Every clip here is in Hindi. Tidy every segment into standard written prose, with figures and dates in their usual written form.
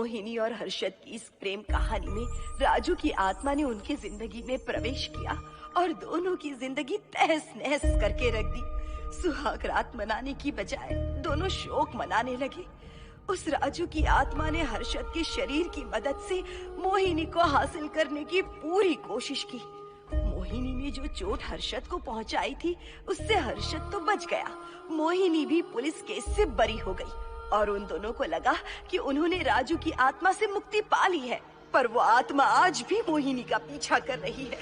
मोहिनी और हर्षद की इस प्रेम कहानी में राजू की आत्मा ने उनकी जिंदगी में प्रवेश किया और दोनों की जिंदगी तहस नहस करके रख दी। सुहाग रात मनाने की बजाय दोनों शोक मनाने लगे। उस राजू की आत्मा ने हर्षद के शरीर की मदद से मोहिनी को हासिल करने की पूरी कोशिश की। मोहिनी ने जो चोट हर्षद को पहुंचाई थी उससे हर्षद तो बच गया, मोहिनी भी पुलिस केस से बरी हो गई और उन दोनों को लगा कि उन्होंने राजू की आत्मा से मुक्ति पा ली है, पर वो आत्मा आज भी मोहिनी का पीछा कर रही है।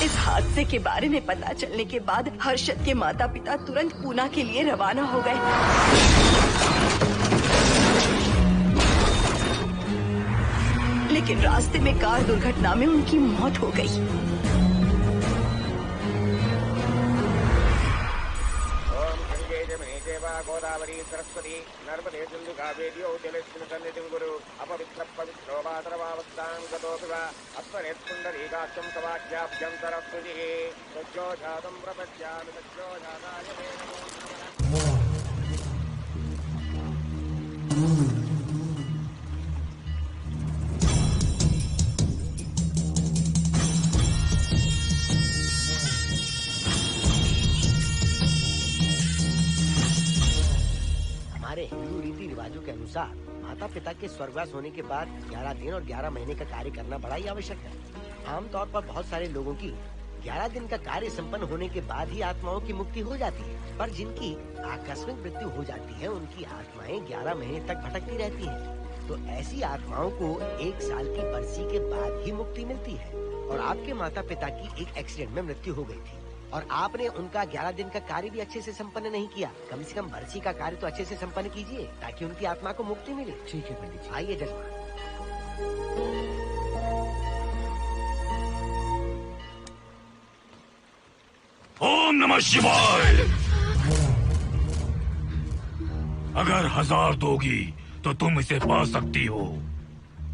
इस हादसे के बारे में पता चलने के बाद हर्षद के माता पिता तुरंत पूना के लिए रवाना हो गए। लेकिन रास्ते में कार दुर्घटना में उनकी मौत हो गई। गोदावरी सरस्वती नर्मदे सिंधु कावेरी जलेस्मिन् सन्निधिं कुरु अपवित्र पवित्रो वातरवावस्थां गतोऽपि वा अस्मरेत्पुण्डरीकाक्षं सवाक्याभ्यन्तरस्तुतिः सज्जो जातं प्रपश्यामि सज्जो जाताय मे नमो नमः। हमारे हिंदू रीति रिवाजों के अनुसार माता पिता के स्वर्गवास होने के बाद 11 दिन और 11 महीने का कार्य करना बड़ा ही आवश्यक है। आमतौर पर बहुत सारे लोगों की 11 दिन का कार्य संपन्न होने के बाद ही आत्माओं की मुक्ति हो जाती है, पर जिनकी आकस्मिक मृत्यु हो जाती है उनकी आत्माएं 11 महीने तक भटकती रहती हैं। तो ऐसी आत्माओं को 1 साल की बरसी के बाद ही मुक्ति मिलती है। और आपके माता पिता की एक एक्सीडेंट में मृत्यु हो गई थी और आपने उनका 11 दिन का कार्य भी अच्छे से संपन्न नहीं किया। कम से कम बरसी का कार्य तो अच्छे से संपन्न कीजिए ताकि उनकी आत्मा को मुक्ति मिले। ठीक है पंडित जी। आइए जजमान। ओम नमः शिवाय। अगर 1000 दोगी तो तुम इसे पा सकती हो।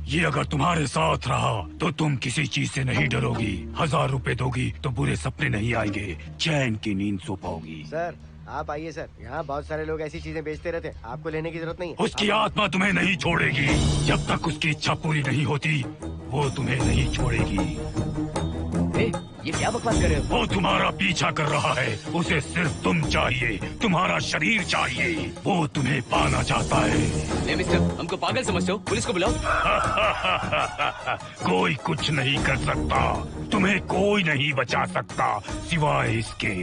ये अगर तुम्हारे साथ रहा तो तुम किसी चीज से नहीं डरोगी। 1000 रुपए दोगी तो बुरे सपने नहीं आएंगे, चैन की नींद सो पाओगी। सर आप आइए सर, यहाँ बहुत सारे लोग ऐसी चीजें बेचते रहते हैं, आपको लेने की जरूरत नहीं है। उसकी आत्मा तुम्हें नहीं छोड़ेगी। जब तक उसकी इच्छा पूरी नहीं होती वो तुम्हें नहीं छोड़ेगी। ये क्या बकवास कर रहे हो? वो तुम्हारा पीछा कर रहा है, उसे सिर्फ तुम चाहिए, तुम्हारा शरीर चाहिए। वो तुम्हें पाना चाहता है। मिस्टर, हमको पागल समझते हो? पुलिस को बुलाओ। कोई कुछ नहीं कर सकता, तुम्हें कोई नहीं बचा सकता सिवाय इसके।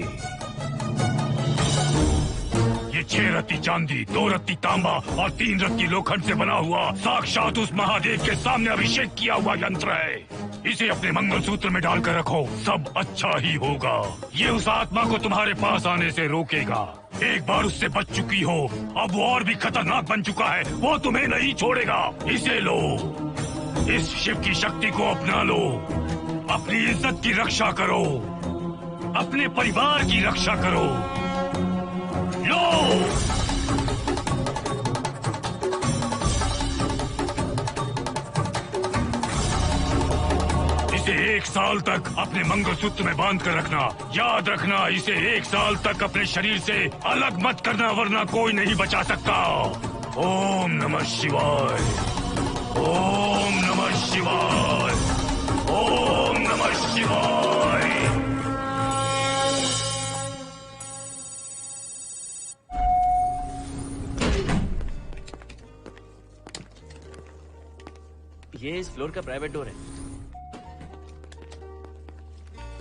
ये 6 रत्ती चांदी, 2 रत्ती तांबा और 3 रत्ती लोखंड से बना हुआ साक्षात उस महादेव के सामने अभिषेक किया हुआ यंत्र है। इसे अपने मंगलसूत्र में डालकर रखो, सब अच्छा ही होगा। ये उस आत्मा को तुम्हारे पास आने से रोकेगा। एक बार उससे बच चुकी हो, अब वो और भी खतरनाक बन चुका है, वो तुम्हें नहीं छोड़ेगा। इसे लो, इस शिव की शक्ति को अपना लो, अपनी इज्जत की रक्षा करो, अपने परिवार की रक्षा करो। लो, इसे 1 साल तक अपने मंगलसूत्र में बांध कर रखना। याद रखना, इसे 1 साल तक अपने शरीर से अलग मत करना, वरना कोई नहीं बचा सकता। ओम नमः शिवाय, ओम नमः शिवाय, ओम नमः शिवाय। ये इस फ्लोर का प्राइवेट डोर है।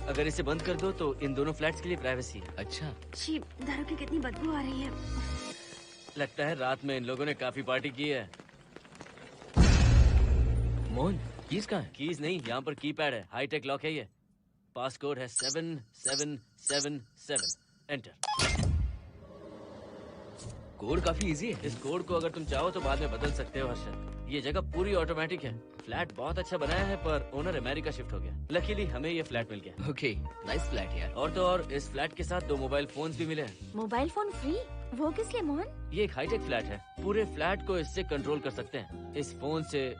अगर इसे बंद कर दो तो इन दोनों फ्लैट्स के लिए प्राइवेसी है। अच्छा, छी, दारू की कितनी बदबू आ रही है। लगता है रात में इन लोगों ने काफी पार्टी की है। मोहन कीज कहाँ है? कीज नहीं, यहाँ पर कीपैड है, हाईटेक लॉक है ये। पास कोड है 7777। एंटर। कोड काफी इजी है। इस कोड को अगर तुम चाहो तो बाद में बदल सकते हो हर्षद। ये जगह पूरी ऑटोमेटिक है। फ्लैट बहुत अच्छा बनाया है, पर ओनर अमेरिका शिफ्ट हो गया। लकीली हमें ये फ्लैट मिल गया। ओके, नाइस फ्लैट यार। और तो और इस फ्लैट के साथ 2 मोबाइल फोन्स भी मिले हैं। Mobile phone free? वो किस लिए मोहन? ये एक हाईटेक फ्लैट है, पूरे फ्लैट को इससे कंट्रोल कर सकते हैं। इस फोन से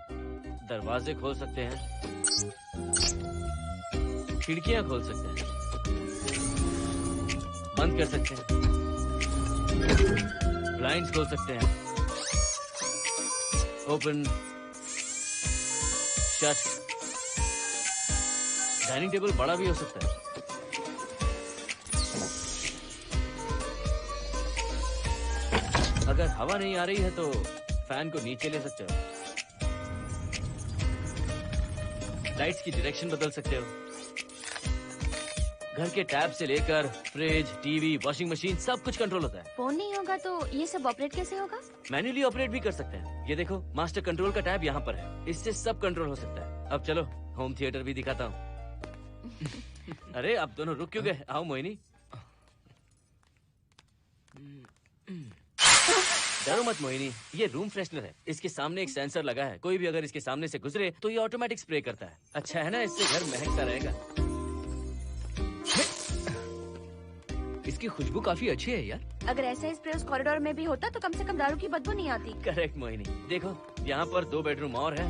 दरवाजे खोल सकते हैं, खिड़कियां खोल सकते हैं, बंद कर सकते हैं, ब्लाइंड्स खोल सकते हैं, ओपन, शट। डाइनिंग टेबल बड़ा भी हो सकता है। अगर हवा नहीं आ रही है तो फैन को नीचे ले सकते हो। लाइट्स की डायरेक्शन बदल सकते हो। घर के टैब से लेकर फ्रिज, टीवी, वॉशिंग मशीन सब कुछ कंट्रोल होता है। फोन नहीं होगा तो ये सब ऑपरेट कैसे होगा? मैन्युअली ऑपरेट भी कर सकते हैं। ये देखो, मास्टर कंट्रोल का टैब यहाँ पर है, इससे सब कंट्रोल हो सकता है। अब चलो होम थिएटर भी दिखाता हूँ। अरे आप दोनों रुक क्यों गए? आओ मोहिनी। डरो मत मोहिनी, ये रूम फ्रेशनर है। इसके सामने एक सेंसर लगा है, कोई भी अगर इसके सामने से गुजरे तो ये ऑटोमेटिक स्प्रे करता है। अच्छा है ना, इससे घर महकता रहेगा। इसकी खुशबू काफी अच्छी है यार। अगर ऐसा स्प्रे उस कॉरिडोर में भी होता तो कम से कम दारू की बदबू नहीं आती। करेक्ट मोहिनी। देखो यहाँ पर 2 बेडरूम और है,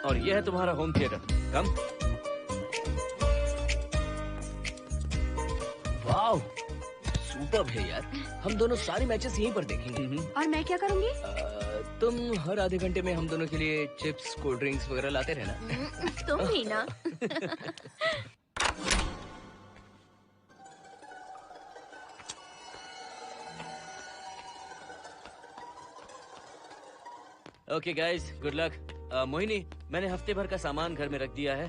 और ये है तुम्हारा होम थिएटर। कम। वाओ, सुपर्ब है यार। हम दोनों सारे मैचेस यहीं पर देखेंगे। और मैं क्या करूँगी? तुम हर आधे घंटे में हम दोनों के लिए चिप्स, कोल्ड ड्रिंक्स वगैरह लाते रहना। तुम भी ना। Okay guys, good luck. Mohini, मैंने हफ्ते भर का सामान घर में रख दिया है।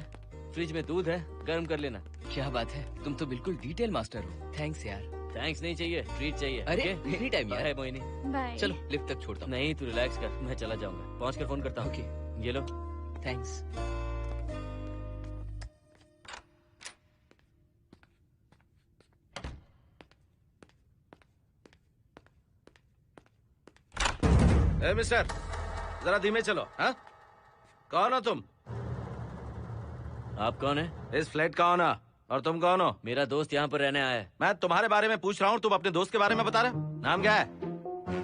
फ्रिज में दूध है, गर्म कर लेना। क्या बात है, तुम तो बिल्कुल डिटेल मास्टर हो। थैंक्स यार। थैंक्स नहीं चाहिए, ट्रीट चाहिए। अरे okay? एनी टाइम यार। बाय मोहिनी। बाय। चलो लिफ्ट तक छोड़ता हूँ। नहीं, तू रिलैक्स कर, मैं चला जाऊंगा। पहुंच कर फोन करता हूँ। ओके, ये लो। थैंक्स। ए मिस्टर, जरा धीमे चलो। हाँ, कौन हो तुम? आप कौन है? इस फ्लैट का ओनर। और तुम कौन हो? मेरा दोस्त यहाँ पर रहने आया है। मैं तुम्हारे बारे में पूछ रहा हूँ, तुम अपने दोस्त के बारे में बता रहे हो। नाम क्या है?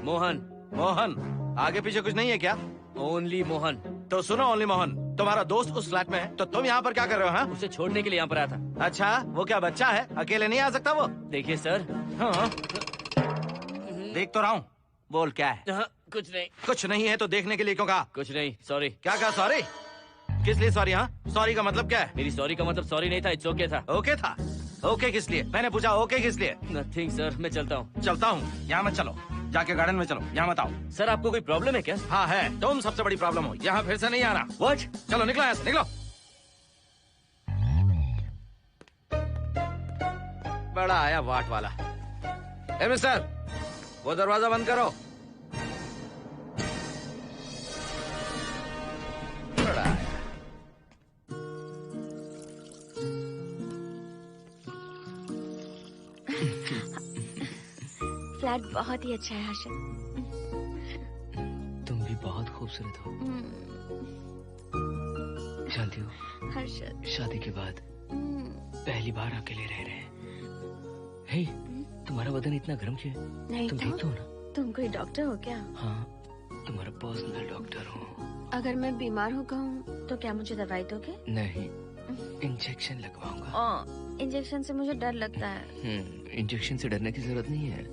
मोहन। मोहन? आगे पीछे कुछ नहीं है क्या? ओनली मोहन। तो सुनो ओनली मोहन, तुम्हारा दोस्त उस फ्लैट में है, तो तुम यहाँ पर क्या कर रहे हो? हाँ? उसे छोड़ने के लिए यहाँ पर आया था। अच्छा, वो क्या बच्चा है? अकेले नहीं आ सकता वो? देखिए सर। हाँ, देख तो रहा हूँ। बोल क्या है? हाँ, कुछ नहीं। कुछ नहीं है तो देखने के लिए क्यों कहा? कुछ नहीं, सॉरी। क्या कहा? सॉरी? किस लिए सॉरी? हाँ, सॉरी का मतलब क्या है? मेरी सॉरी का मतलब सॉरी नहीं था, इट्स ओके था। ओके था? ओके किस लिए? मैंने पूछा ओके किस लिए? नथिंग सर, मैं चलता हूँ। चलता हूँ? यहाँ मत चलो, जाके गार्डन में चलो। यहाँ मत आओ। सर आपको कोई प्रॉब्लम है क्या? हाँ है, तुम सबसे बड़ी प्रॉब्लम हो। यहाँ फिर से नहीं आना। व्हाट? चलो निकलो यहाँ से, निकलो। बड़ा आया वाट वाला। ए मिस्टर, वो दरवाजा बंद करो। बड़ा आया। बहुत ही अच्छा है हर्षद। तुम भी बहुत खूबसूरत हो। जानती हो, हर्षद, शादी के बाद पहली बार अकेले रह रहे हैं। हे, तुम्हारा बदन इतना गर्म क्यों है? नहीं तुम तो? देखते हो ना? तुम कोई डॉक्टर हो क्या? हाँ, तुम्हारा पर्सनल डॉक्टर हूँ। अगर मैं बीमार हो गई तो क्या मुझे दवाई दोगे? नहीं, इंजेक्शन लगवाऊंगा। इंजेक्शन से मुझे डर लगता है। इंजेक्शन से डरने की जरूरत नहीं है।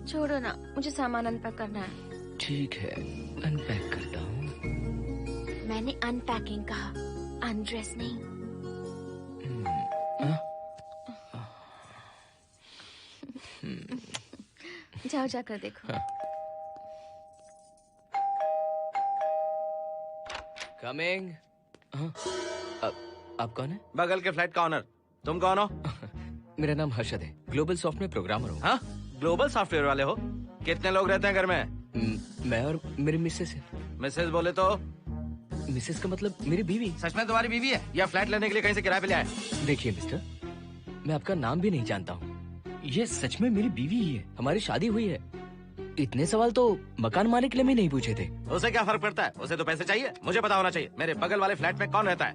छोड़ो ना, मुझे सामान अनपैक करना है। ठीक है, अनपैक करता हूँ। मैंने अनपैकिंग कहा, अनड्रेस नहीं। जाओ जाकर देखो। कमिंग। आप कौन है? बगल के फ्लैट का ऑनर। तुम कौन हो? मेरा नाम हर्षद है, ग्लोबल सॉफ्ट में प्रोग्रामर हूँ। हाँ, ग्लोबल सॉफ्टवेयर वाले हो? कितने लोग रहते हैं घर में? मैं और मेरी मिसेस है। मिसेज बोले तो? मिसेस का मतलब मेरी बीवी। सच में तुम्हारी बीवी है या फ्लैट लेने के लिए कहीं से किराए पे ले आए? देखिए मिस्टर, मैं आपका नाम भी नहीं जानता हूँ। ये सच में मेरी बीवी ही है, हमारी शादी हुई है। इतने सवाल तो मकान मालिक ने भी नहीं पूछे थे। उसे क्या फर्क पड़ता है? उसे तो पैसे चाहिए, मुझे पता होना चाहिए। मेरे बगल वाले फ्लैट में कौन रहता है?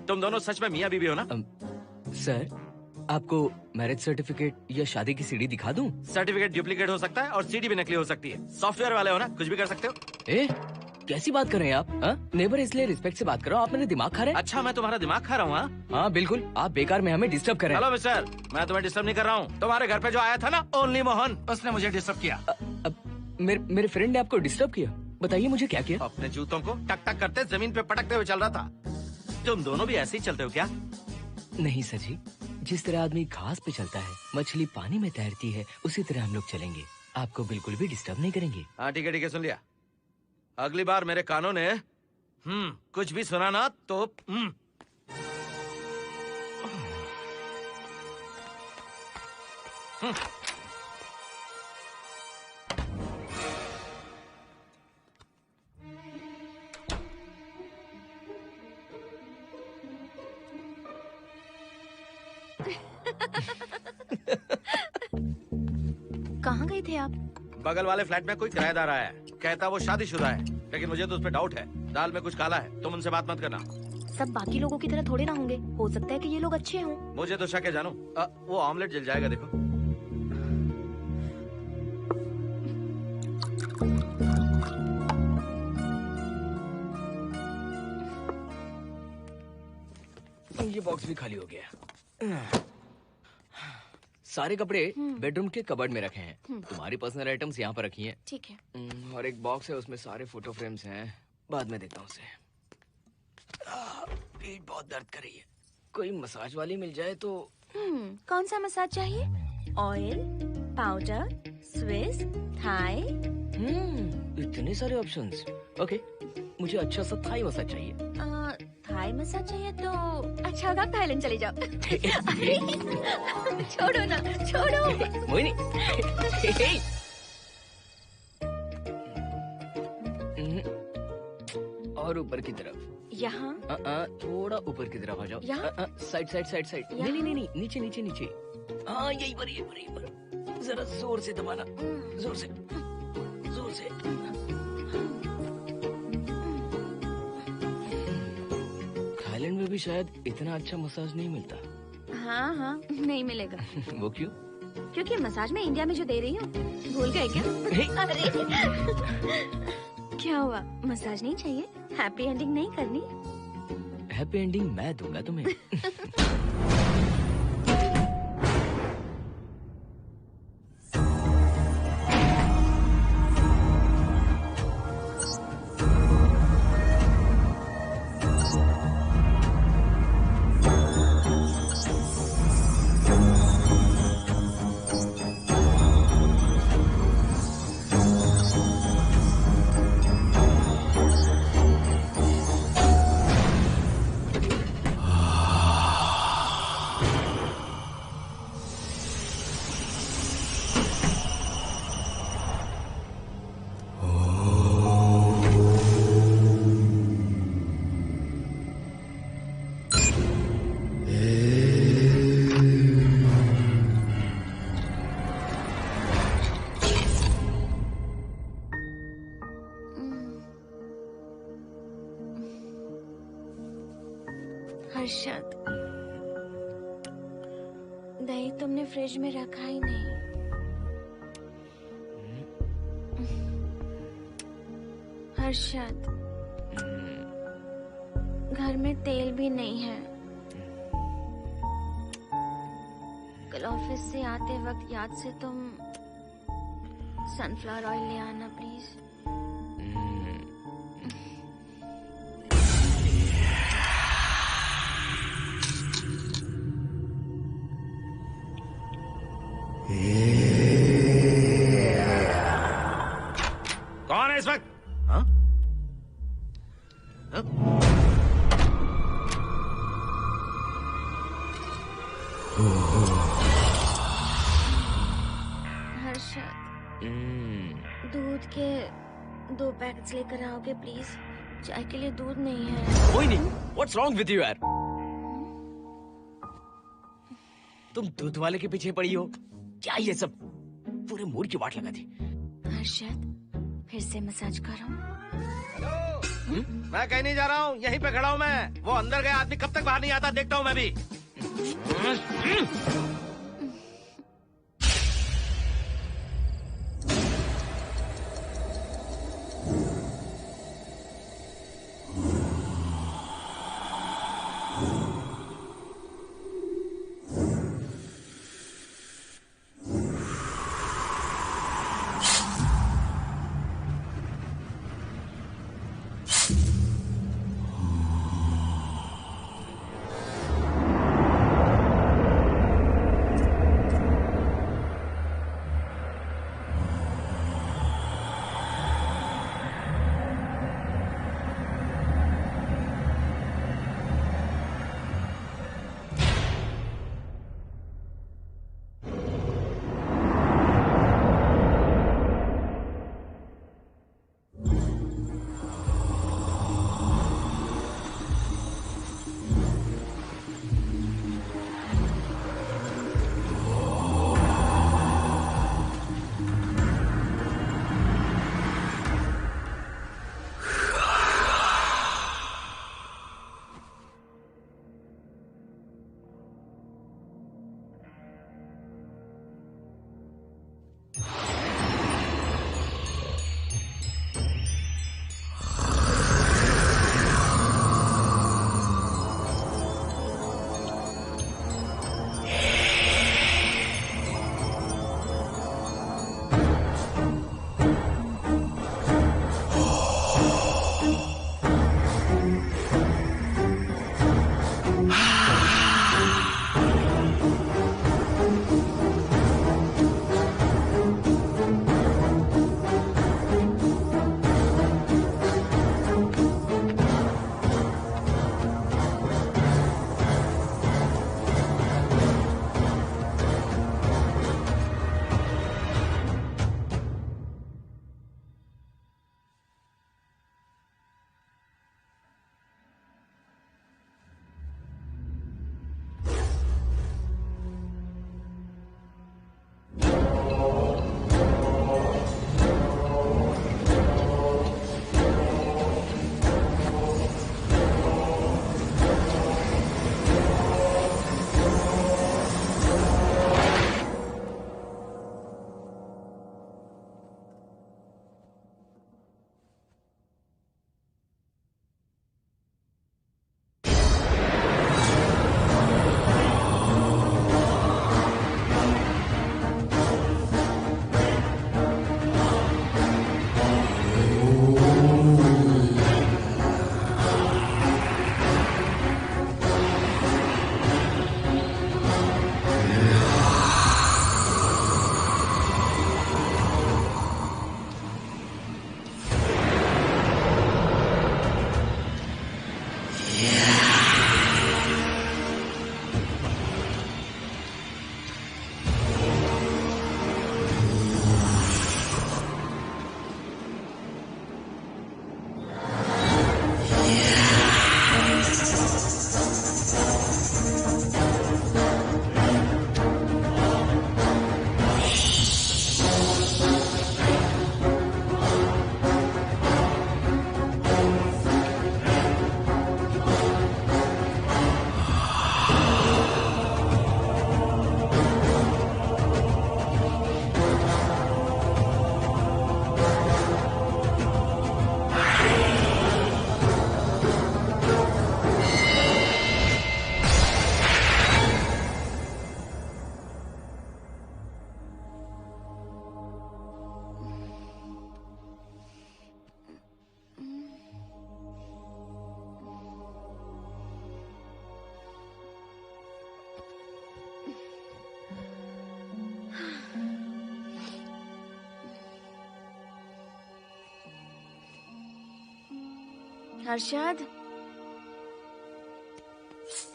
तुम दोनों सच में मियाँ बीवी हो ना? सर, आपको मैरिज सर्टिफिकेट या शादी की सीडी दिखा दूं? सर्टिफिकेट डुप्लीकेट हो सकता है और सीडी भी नकली हो सकती है। सॉफ्टवेयर वाले हो ना, कुछ भी कर सकते हो। ए, कैसी बात कर रहे हैं आप? नेबर, इसलिए रिस्पेक्ट से बात करो। आप मेरे दिमाग खा रहे हैं? अच्छा, मैं तुम्हारा दिमाग खा रहा हूँ? हाँ बिल्कुल, आप बेकार में हमें डिस्टर्ब कर रहे हैं। हेलो मिस्टर, मैं तुम्हें डिस्टर्ब नहीं कर रहा हूँ। तुम्हारे घर पे जो आया था ना, ओनली मोहन, उसने मुझे डिस्टर्ब किया। मेरे फ्रेंड ने आपको डिस्टर्ब किया? बताइए मुझे क्या किया? अपने जूतों को टक टक करते जमीन पे पटकते हुए चल रहा था। तुम दोनों भी ऐसे ही चलते हो क्या? नहीं सर जी, जिस तरह आदमी घास पे चलता है, मछली पानी में तैरती है, उसी तरह हम लोग चलेंगे। आपको बिल्कुल भी डिस्टर्ब नहीं करेंगे। हाँ ठीक है, सुन लिया। अगली बार मेरे कानों ने कुछ भी सुना ना तो कहाँ गए थे आप? बगल वाले फ्लैट में कोई किराएदार आया है, कहता वो शादीशुदा है, लेकिन मुझे तो उस पर डाउट है। दाल में कुछ काला है, तुम उनसे बात मत करना। सब बाकी लोगों की तरह थोड़े ना होंगे, हो सकता है कि ये लोग अच्छे हों। मुझे तो शक है जानू। वो ऑमलेट जल जाएगा, देखो। ये बॉक्स भी खाली हो गया। सारे कपड़े बेडरूम के कबर्ड में रखे हैं। तुम्हारी पर्सनल आइटम्स यहाँ पर रखी हैं। ठीक है। और एक बॉक्स है, उसमें सारे फोटो फ्रेम्स हैं। बाद में देता हूँ उसे। पीठ बहुत दर्द कर रही है, कोई मसाज वाली मिल जाए तो। कौन सा मसाज चाहिए? Oil, powder, Swiss, Thai? इतने सारे ऑप्शंस। ओके, मुझे अच्छा सा थाई मसाज चाहिए। थाई मसाज चाहिए तो अच्छा होगा थाईलैंड चले जाओ। छोड़ो ना, छोड़ो। मोहिनी। और ऊपर की तरफ। यहाँ? थोड़ा ऊपर की तरफ आ जाओ। यहाँ? Side side side side. नहीं नहीं नहीं, नीचे नीचे नीचे। हाँ यही पर, यही पर, यही पर। जरा जोर से दबाना, जोर से, जोर से। थाईलैंड में भी शायद इतना अच्छा मसाज नहीं मिलता। हाँ हाँ, नहीं मिलेगा। वो क्यों? क्योंकि मसाज में इंडिया में जो दे रही हूँ, भूल गए क्या? अरे क्या हुआ, मसाज नहीं चाहिए? हैप्पी एंडिंग नहीं करनी? हैप्पी एंडिंग मैं दूंगा तुम्हें। हर्षद, दही तुमने फ्रिज में रखा ही नहीं। हर्षद, घर में तेल भी नहीं है। कल ऑफिस से आते वक्त याद से तुम सनफ्लावर ऑयल ले आना प्लीज। कौन है इस वक्त? हाँ? हाँ? हर्षद, दूध के 2 पैकेट्स लेकर आओगे प्लीज? चाय के लिए दूध नहीं है। कोई नहीं। What's wrong with you यार? तुम दूध वाले के पीछे पड़ी हो? क्या ये सब? पूरे मूड की वाट लगा दी। हर्षद, फिर से मसाज करो। मैं कहीं नहीं जा रहा हूँ, यहीं पे खड़ा हूँ मैं। वो अंदर गया आदमी कब तक बाहर नहीं आता, देखता हूँ मैं भी। हर्षद,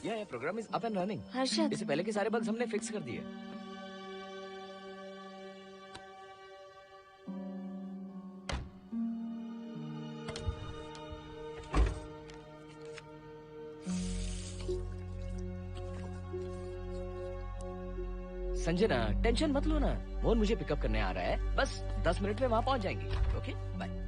ये programme is up and running. Harshad, इससे पहले के सारे बग्स हमने फिक्स कर दिए। संजना, टेंशन मत लो ना, मोहन मुझे पिकअप करने आ रहा है, बस 10 मिनट में वहां पहुंच जाएंगे। Okay, bye.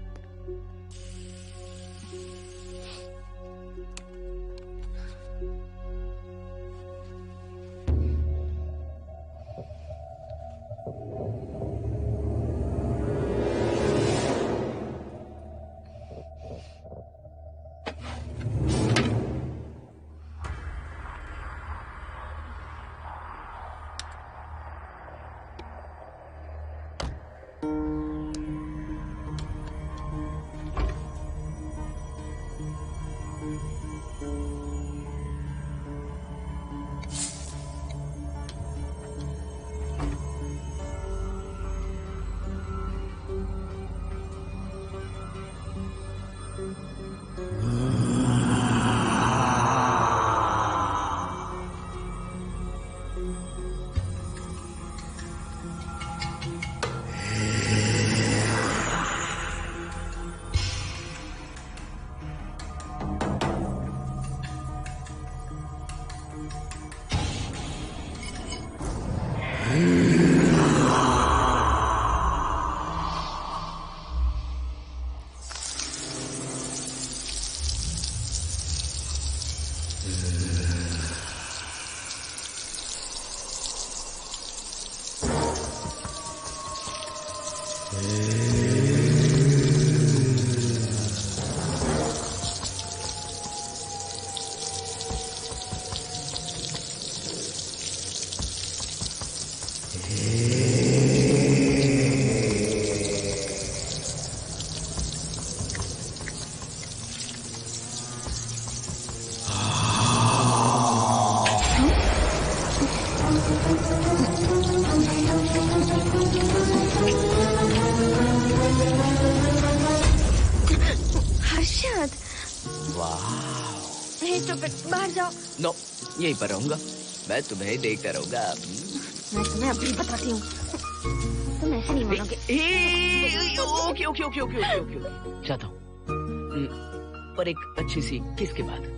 बाहर जाओ। नो, यहीं पर रहूंगा, मैं तुम्हें देखता रहूंगा। मैं तुम्हें अभी बताती हूँ, तुम ऐसे नहीं मानोगे। Okay okay okay okay okay okay, चाहता हूँ, पर एक अच्छी सी किस के बाद।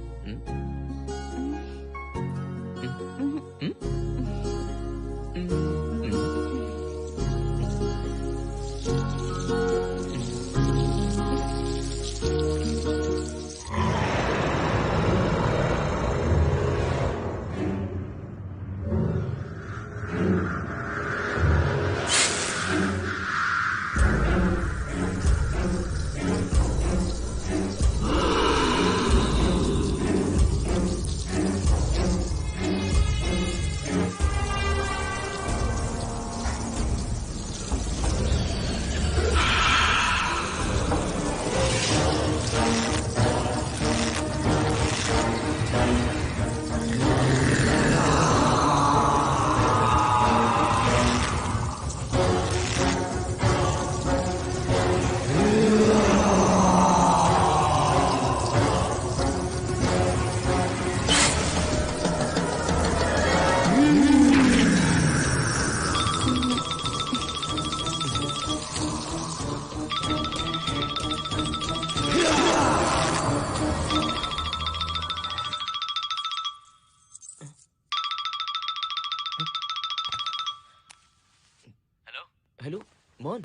हेलो मोहन,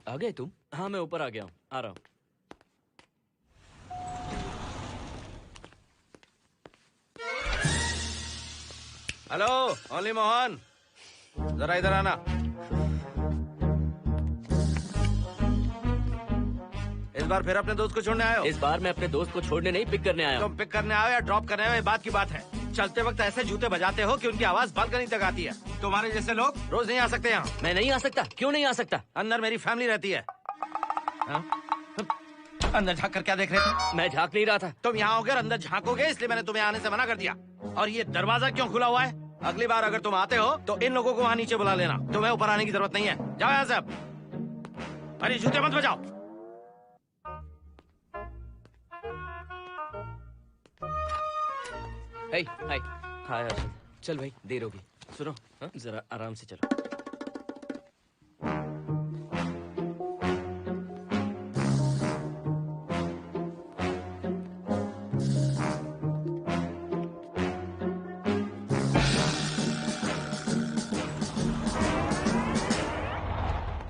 आ गए तुम? हाँ, मैं ऊपर आ गया हूँ, आ रहा हूँ। हेलो, ओनली मोहन, जरा इधर आना। इस बार फिर अपने दोस्त को छोड़ने आए हो? इस बार मैं अपने दोस्त को छोड़ने नहीं, पिक करने आया हूँ। तुम पिक करने आए हो या ड्रॉप करने आए हो, ये बात की बात है। चलते वक्त ऐसे जूते बजाते हो कि उनकी आवाज बालकनी तक आती है। तुम्हारे जैसे लोग रोज नहीं आ सकते यहाँ। मैं नहीं आ सकता। क्यों नहीं आ सकता? अंदर मेरी फैमिली रहती है। अंदर झाँक कर क्या देख रहे थे? मैं झाँक नहीं रहा था। तुम यहाँ होकर अंदर झाँकोगे, इसलिए मैंने तुम्हें आने से मना कर दिया। और ये दरवाजा क्यों खुला हुआ है? अगली बार अगर तुम आते हो तो इन लोगों को वहाँ नीचे बुला लेना। तुम्हें ऊपर आने की जरूरत नहीं है। जाओ यहाँ से अब। अरे जूते मत बजाओ। हाय हाय। हाय हर्षद। चल भाई, देर होगी। सुनो, हाँ? जरा आराम से चलो।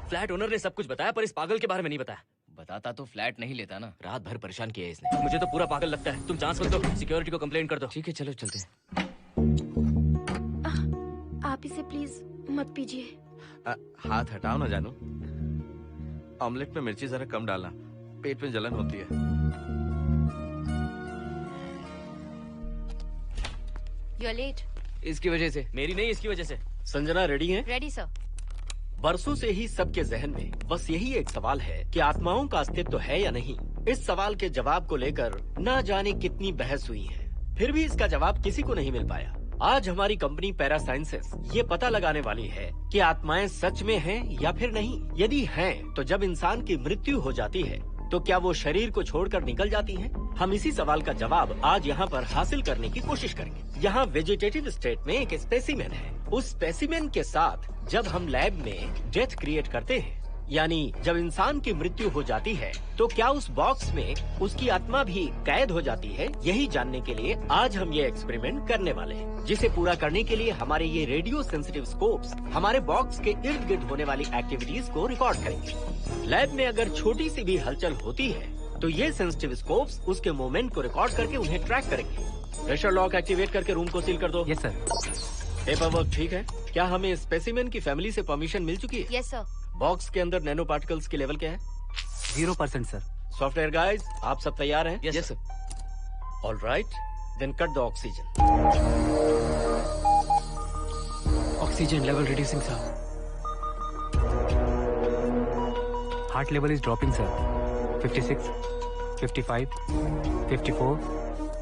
फ्लैट ओनर ने सब कुछ बताया, पर इस पागल के बारे में नहीं बताया। बताता तो फ्लैट नहीं लेता ना। रात भर परेशान किया है इसने। मुझे तो पूरा पागल लगता है। तुम चांस मत दो, सिक्योरिटी को कंप्लेंट कर दो। ठीक है, चलो चलते हैं। आप इसे प्लीज मत पीजिए। हाथ हटाओ ना जानू। ऑमलेट में मिर्ची जरा कम डालना, पेट में जलन होती है। You are late. इसकी वजह से। मेरी नहीं, इसकी वजह से। संजना रेडी है? Ready sir. बरसों से ही सबके जहन में बस यही एक सवाल है कि आत्माओं का अस्तित्व है या नहीं। इस सवाल के जवाब को लेकर ना जाने कितनी बहस हुई है, फिर भी इसका जवाब किसी को नहीं मिल पाया। आज हमारी कंपनी पैरा साइंसेस ये पता लगाने वाली है कि आत्माएं सच में हैं या फिर नहीं। यदि हैं, तो जब इंसान की मृत्यु हो जाती है तो क्या वो शरीर को छोड़कर निकल जाती हैं? हम इसी सवाल का जवाब आज यहाँ पर हासिल करने की कोशिश करेंगे। यहाँ वेजिटेटिव स्टेट में एक स्पेसिमेन है। उस स्पेसिमेन के साथ जब हम लैब में डेथ क्रिएट करते हैं, यानी जब इंसान की मृत्यु हो जाती है, तो क्या उस बॉक्स में उसकी आत्मा भी कैद हो जाती है? यही जानने के लिए आज हम ये एक्सपेरिमेंट करने वाले हैं, जिसे पूरा करने के लिए हमारे ये रेडियो सेंसिटिव स्कोप्स हमारे बॉक्स के इर्द गिर्द होने वाली एक्टिविटीज को रिकॉर्ड करेंगे। लैब में अगर छोटी सी भी हलचल होती है तो ये सेंसिटिव स्कोप्स उसके मूवमेंट को रिकॉर्ड करके उन्हें ट्रैक करेंगे। प्रेशर लॉक एक्टिवेट करके रूम को सील कर दो। Yes sir. पेपर वर्क ठीक है? क्या हमें स्पेसिमेन की फैमिली से परमिशन मिल चुकी है? Yes sir. बॉक्स के अंदर नैनो पार्टिकल्स की लेवल क्या है? 0% सर। सॉफ्टवेयर गाइस, आप सब तैयार हैं? Yes sir. All right, then cut the oxygen. Oxygen level reducing sir. Heart level is dropping sir. 56, 55, 54,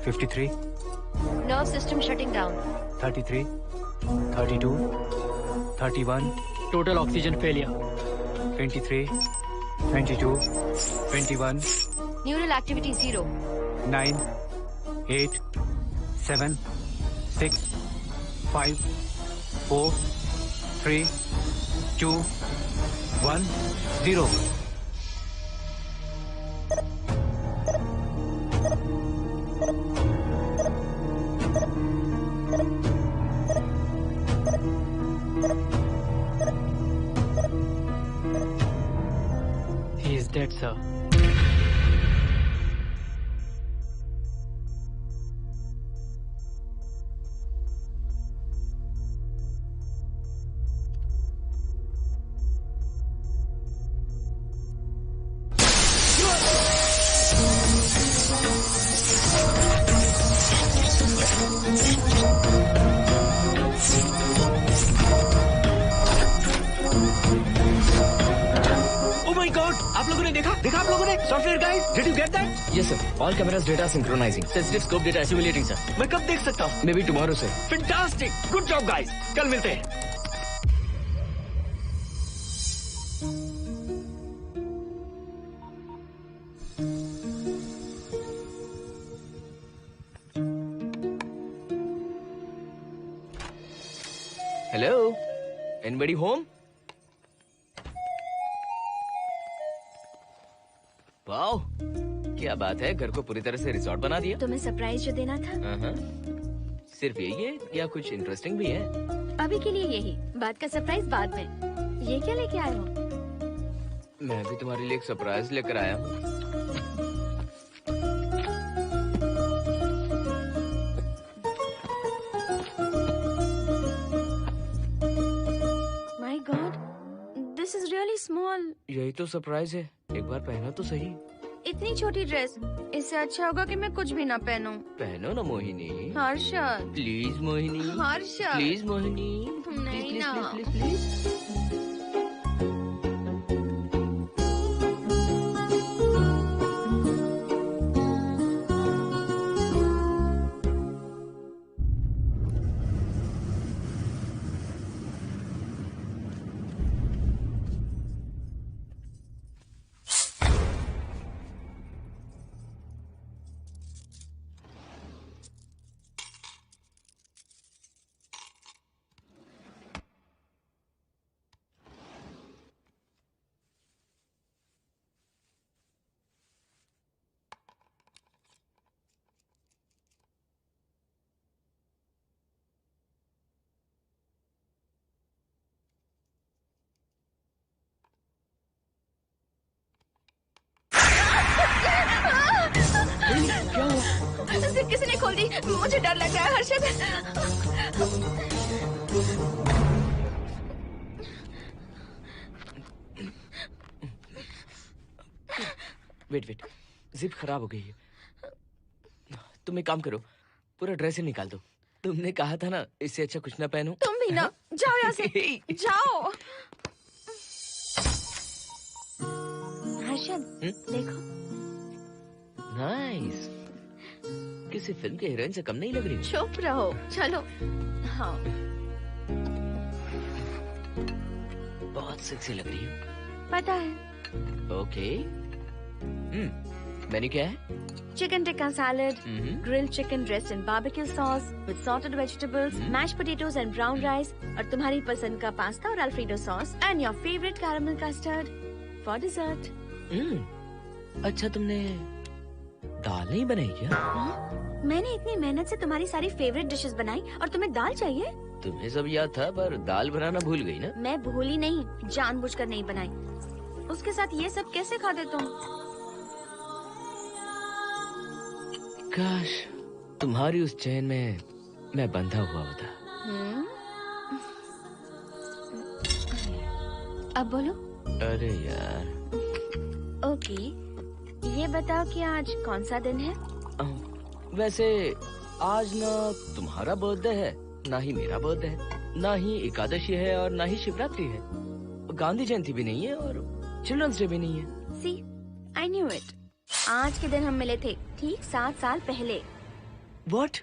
53, nerve system shutting down. 33, 32, 31. Total oxygen failure. 23, 22, 21, neural activity 0। 9, 8, 7, 6, 5, 4, 3, 2, 1, 0. He is dead, sir. आप लोगों ने देखा आप लोगों ने? Software guys, did you get that? Yes, sir. All cameras data synchronizing. Sensitive scope data simulating sir. मैं कब देख सकता हूँ? Maybe tomorrow, sir. Fantastic, good job guys, कल मिलते हैं। Hello? Anybody home? वाओ, क्या बात है, घर को पूरी तरह से रिसोर्ट बना दिया। तुम्हें सरप्राइज जो देना था। सिर्फ यही है या कुछ इंटरेस्टिंग भी है? अभी के लिए यही, बाद का सरप्राइज बाद में। ये क्या लेके आए हो? मैं भी तुम्हारे लिए एक सरप्राइज लेकर आया हूँ। My God, this is really small. यही तो सरप्राइज है, एक बार पहना तो सही। इतनी छोटी ड्रेस, इससे अच्छा होगा कि मैं कुछ भी ना पहनूं। पहनो ना मोहिनी। हर्षद, प्लीज मोहिनी। हर्षद, प्लीज मोहिनी। नहीं प्लीज ना। Please please please. जिप किसी ने खोल दी, मुझे डर लग रहा है हर्षद। वेट, जिप खराब हो गई है। तुम एक काम करो, पूरा ड्रेस ही निकाल दो। तुमने कहा था ना इससे अच्छा कुछ ना पहनो। तुम भी ना, जाओ यहाँ से, जाओ। हर्षद, देखो। नाइस। किसी फिल्म के हीरोइन से कम नहीं लग रही। चुप रहो, चलो। हाँ, बहुत सेक्सी लग रही हो। पता है। ओके। मेन्यू क्या है? Chicken tikka salad, grilled chicken dressed in barbecue sauce with sauteed vegetables, mashed potatoes and brown rice, और तुम्हारी पसंद का पास्ता और alfredo sauce, and your favourite caramel custard for dessert. अच्छा, तुमने दाल नहीं बनाई क्या? मैंने इतनी मेहनत से तुम्हारी सारी फेवरेट डिशेस बनाई और तुम्हें दाल चाहिए? तुम्हें सब याद था, पर दाल बनाना भूल गई ना? मैं भूली नहीं, जानबूझकर नहीं बनाई। उसके साथ ये सब कैसे खाते तुम? काश तुम्हारी उस चैन में मैं बंधा हुआ होता। अब बोलो। अरे यार। ओके, ये बताओ कि आज कौन सा दिन है? वैसे आज ना तुम्हारा बर्थडे है, ना ही मेरा बर्थडे है, ना ही एकादशी है और ना ही शिवरात्रि है, गांधी जयंती भी नहीं है और चिल्ड्रंस डे भी नहीं है। सी, आई न्यू इट। आज के दिन हम मिले थे, ठीक 7 साल पहले। What?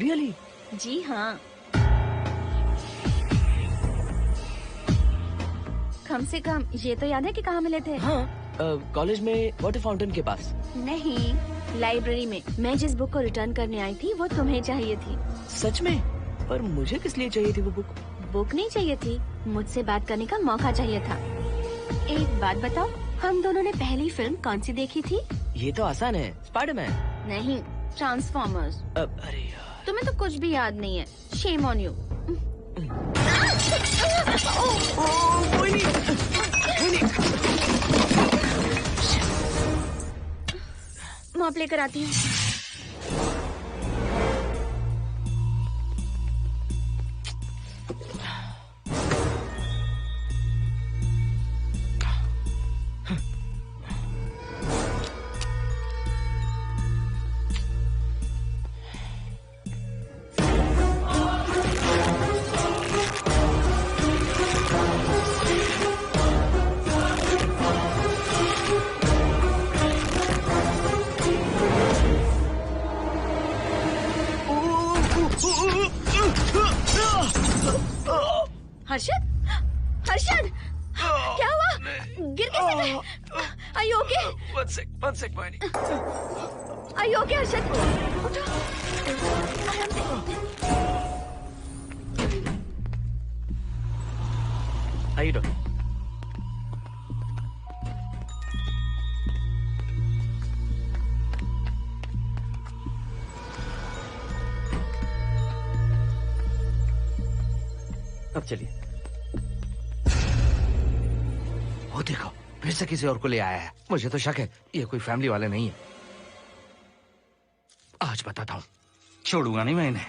Really? जी हाँ। कम से कम ये तो याद है कि कहाँ मिले थे? हाँ, कॉलेज में वाटर फाउंटेन के पास। नहीं, लाइब्रेरी में। मैं जिस बुक को रिटर्न करने आई थी वो तुम्हें चाहिए थी। सच में? पर मुझे किस लिए चाहिए थी वो बुक? बुक नहीं चाहिए थी, मुझसे बात करने का मौका चाहिए था। एक बात बताओ, हम दोनों ने पहली फिल्म कौन सी देखी थी? ये तो आसान है, स्पाइडरमैन। नहीं, ट्रांसफॉर्मर्स। अरे यार, तुम्हें तो कुछ भी याद नहीं है। Shame on you. मॉप लेकर आती हूँ। हर्षद, हर्षद, क्या हुआ? गिर कैसे गए? Are you okay? One sec, Moini. Are you okay, Harshad? उठो। आराम से। आइए डॉक्टर। अब चलिए। वो देखो, फिर से किसी और को ले आया है। मुझे तो शक है ये कोई फैमिली वाले नहीं है। आज बताता हूँ, छोड़ूंगा नहीं मैं इन्हें।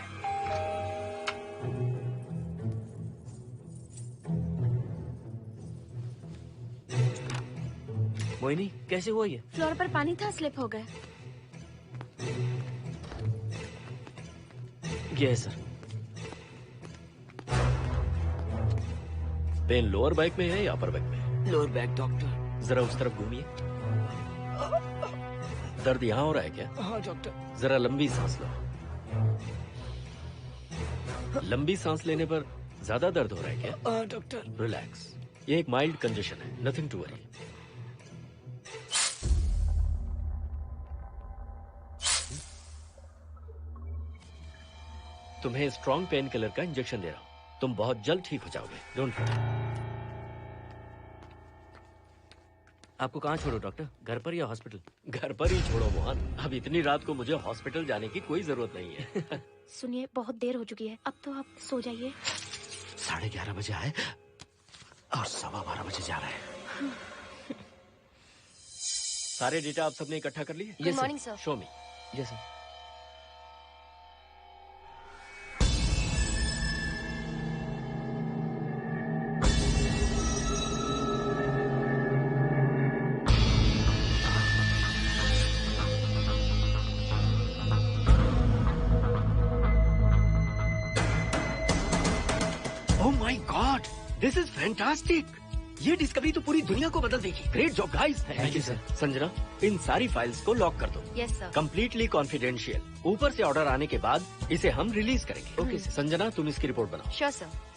मोहिनी, कैसे हुआ ये? फ्लोर पर पानी था, स्लिप हो गए। ये है सर। पेन लोअर बैक में है या अपर बैक में? Lower back doctor. जरा उस तरफ घूमिए। दर्द यहाँ हो रहा है क्या? हाँ डॉक्टर। जरा लंबी सांस लो। लंबी सांस लेने पर ज्यादा दर्द हो रहा है क्या? हाँ डॉक्टर। रिलैक्स, ये एक माइल्ड कंजेशन है, नथिंग टू वरी। तुम्हें स्ट्रॉन्ग पेन किलर का इंजेक्शन दे रहा हूं, तुम बहुत जल्द ठीक हो जाओगे, डोंट वरी। आपको कहाँ छोड़ो डॉक्टर, घर पर या हॉस्पिटल? घर पर ही छोड़ो मोहन, अब इतनी रात को मुझे हॉस्पिटल जाने की कोई जरूरत नहीं है। सुनिए, बहुत देर हो चुकी है, अब तो आप सो जाइए। 11:30 बजे आए और 12:15 बजे जा रहे हैं। सारे डेटा आप सबने इकट्ठा कर लिए? Good morning sir. Show me. Yes sir. This is fantastic. ये डिस्कवरी तो पूरी दुनिया को बदल देगी। Great job guys. Thank you sir. Sanjana, इन सारी फाइल्स को लॉक कर दो। Yes sir. Completely confidential. ऊपर से ऑर्डर आने के बाद इसे हम रिलीज करेंगे। Okay sir. संजना, तुम इसकी रिपोर्ट बनाओ। Sure sir.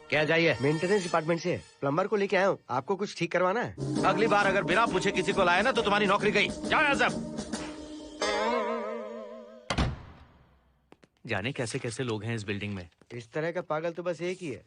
क्या चाहिए? मेंटेनेंस डिपार्टमेंट से प्लम्बर को लेके आया हूँ। आपको कुछ ठीक करवाना है? अगली बार अगर बिना पूछे किसी को लाए ना तो तुम्हारी नौकरी गई। जाओ यहाँ सब। जाने कैसे कैसे लोग हैं इस बिल्डिंग में। इस तरह का पागल तो बस एक ही है।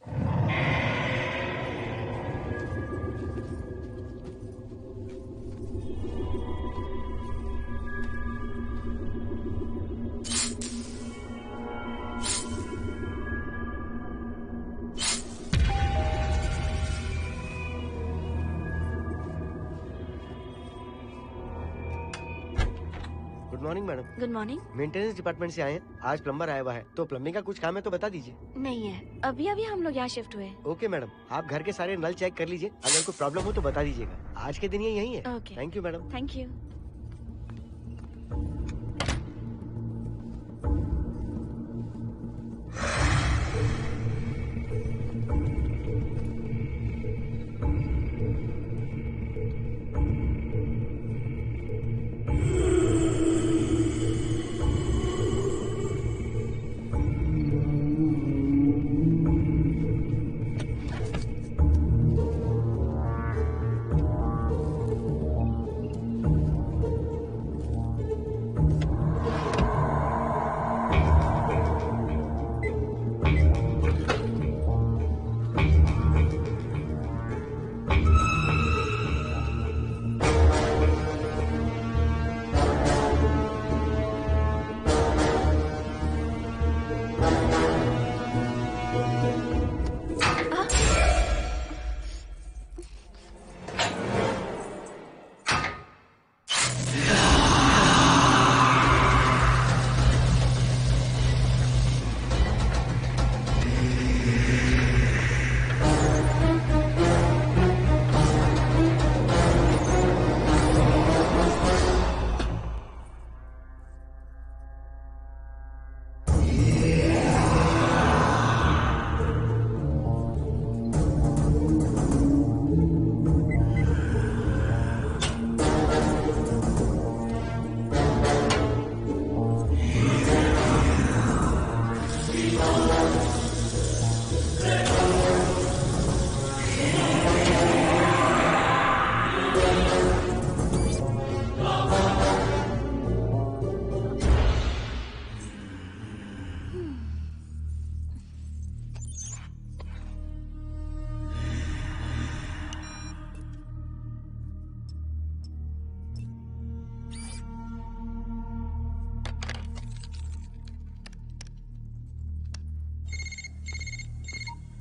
Good morning madam. Good morning. Maintenance department से आए हैं। आज प्लम्बर आया हुआ है, तो प्लम्बिंग का कुछ काम है तो बता दीजिए। नहीं है, अभी अभी हम लोग यहाँ शिफ्ट हुए। ओके मैडम, आप घर के सारे नल चेक कर लीजिए, अगर कोई प्रॉब्लम हो तो बता दीजिएगा। आज के दिन ये यही है। Okay. Thank you madam. Thank you.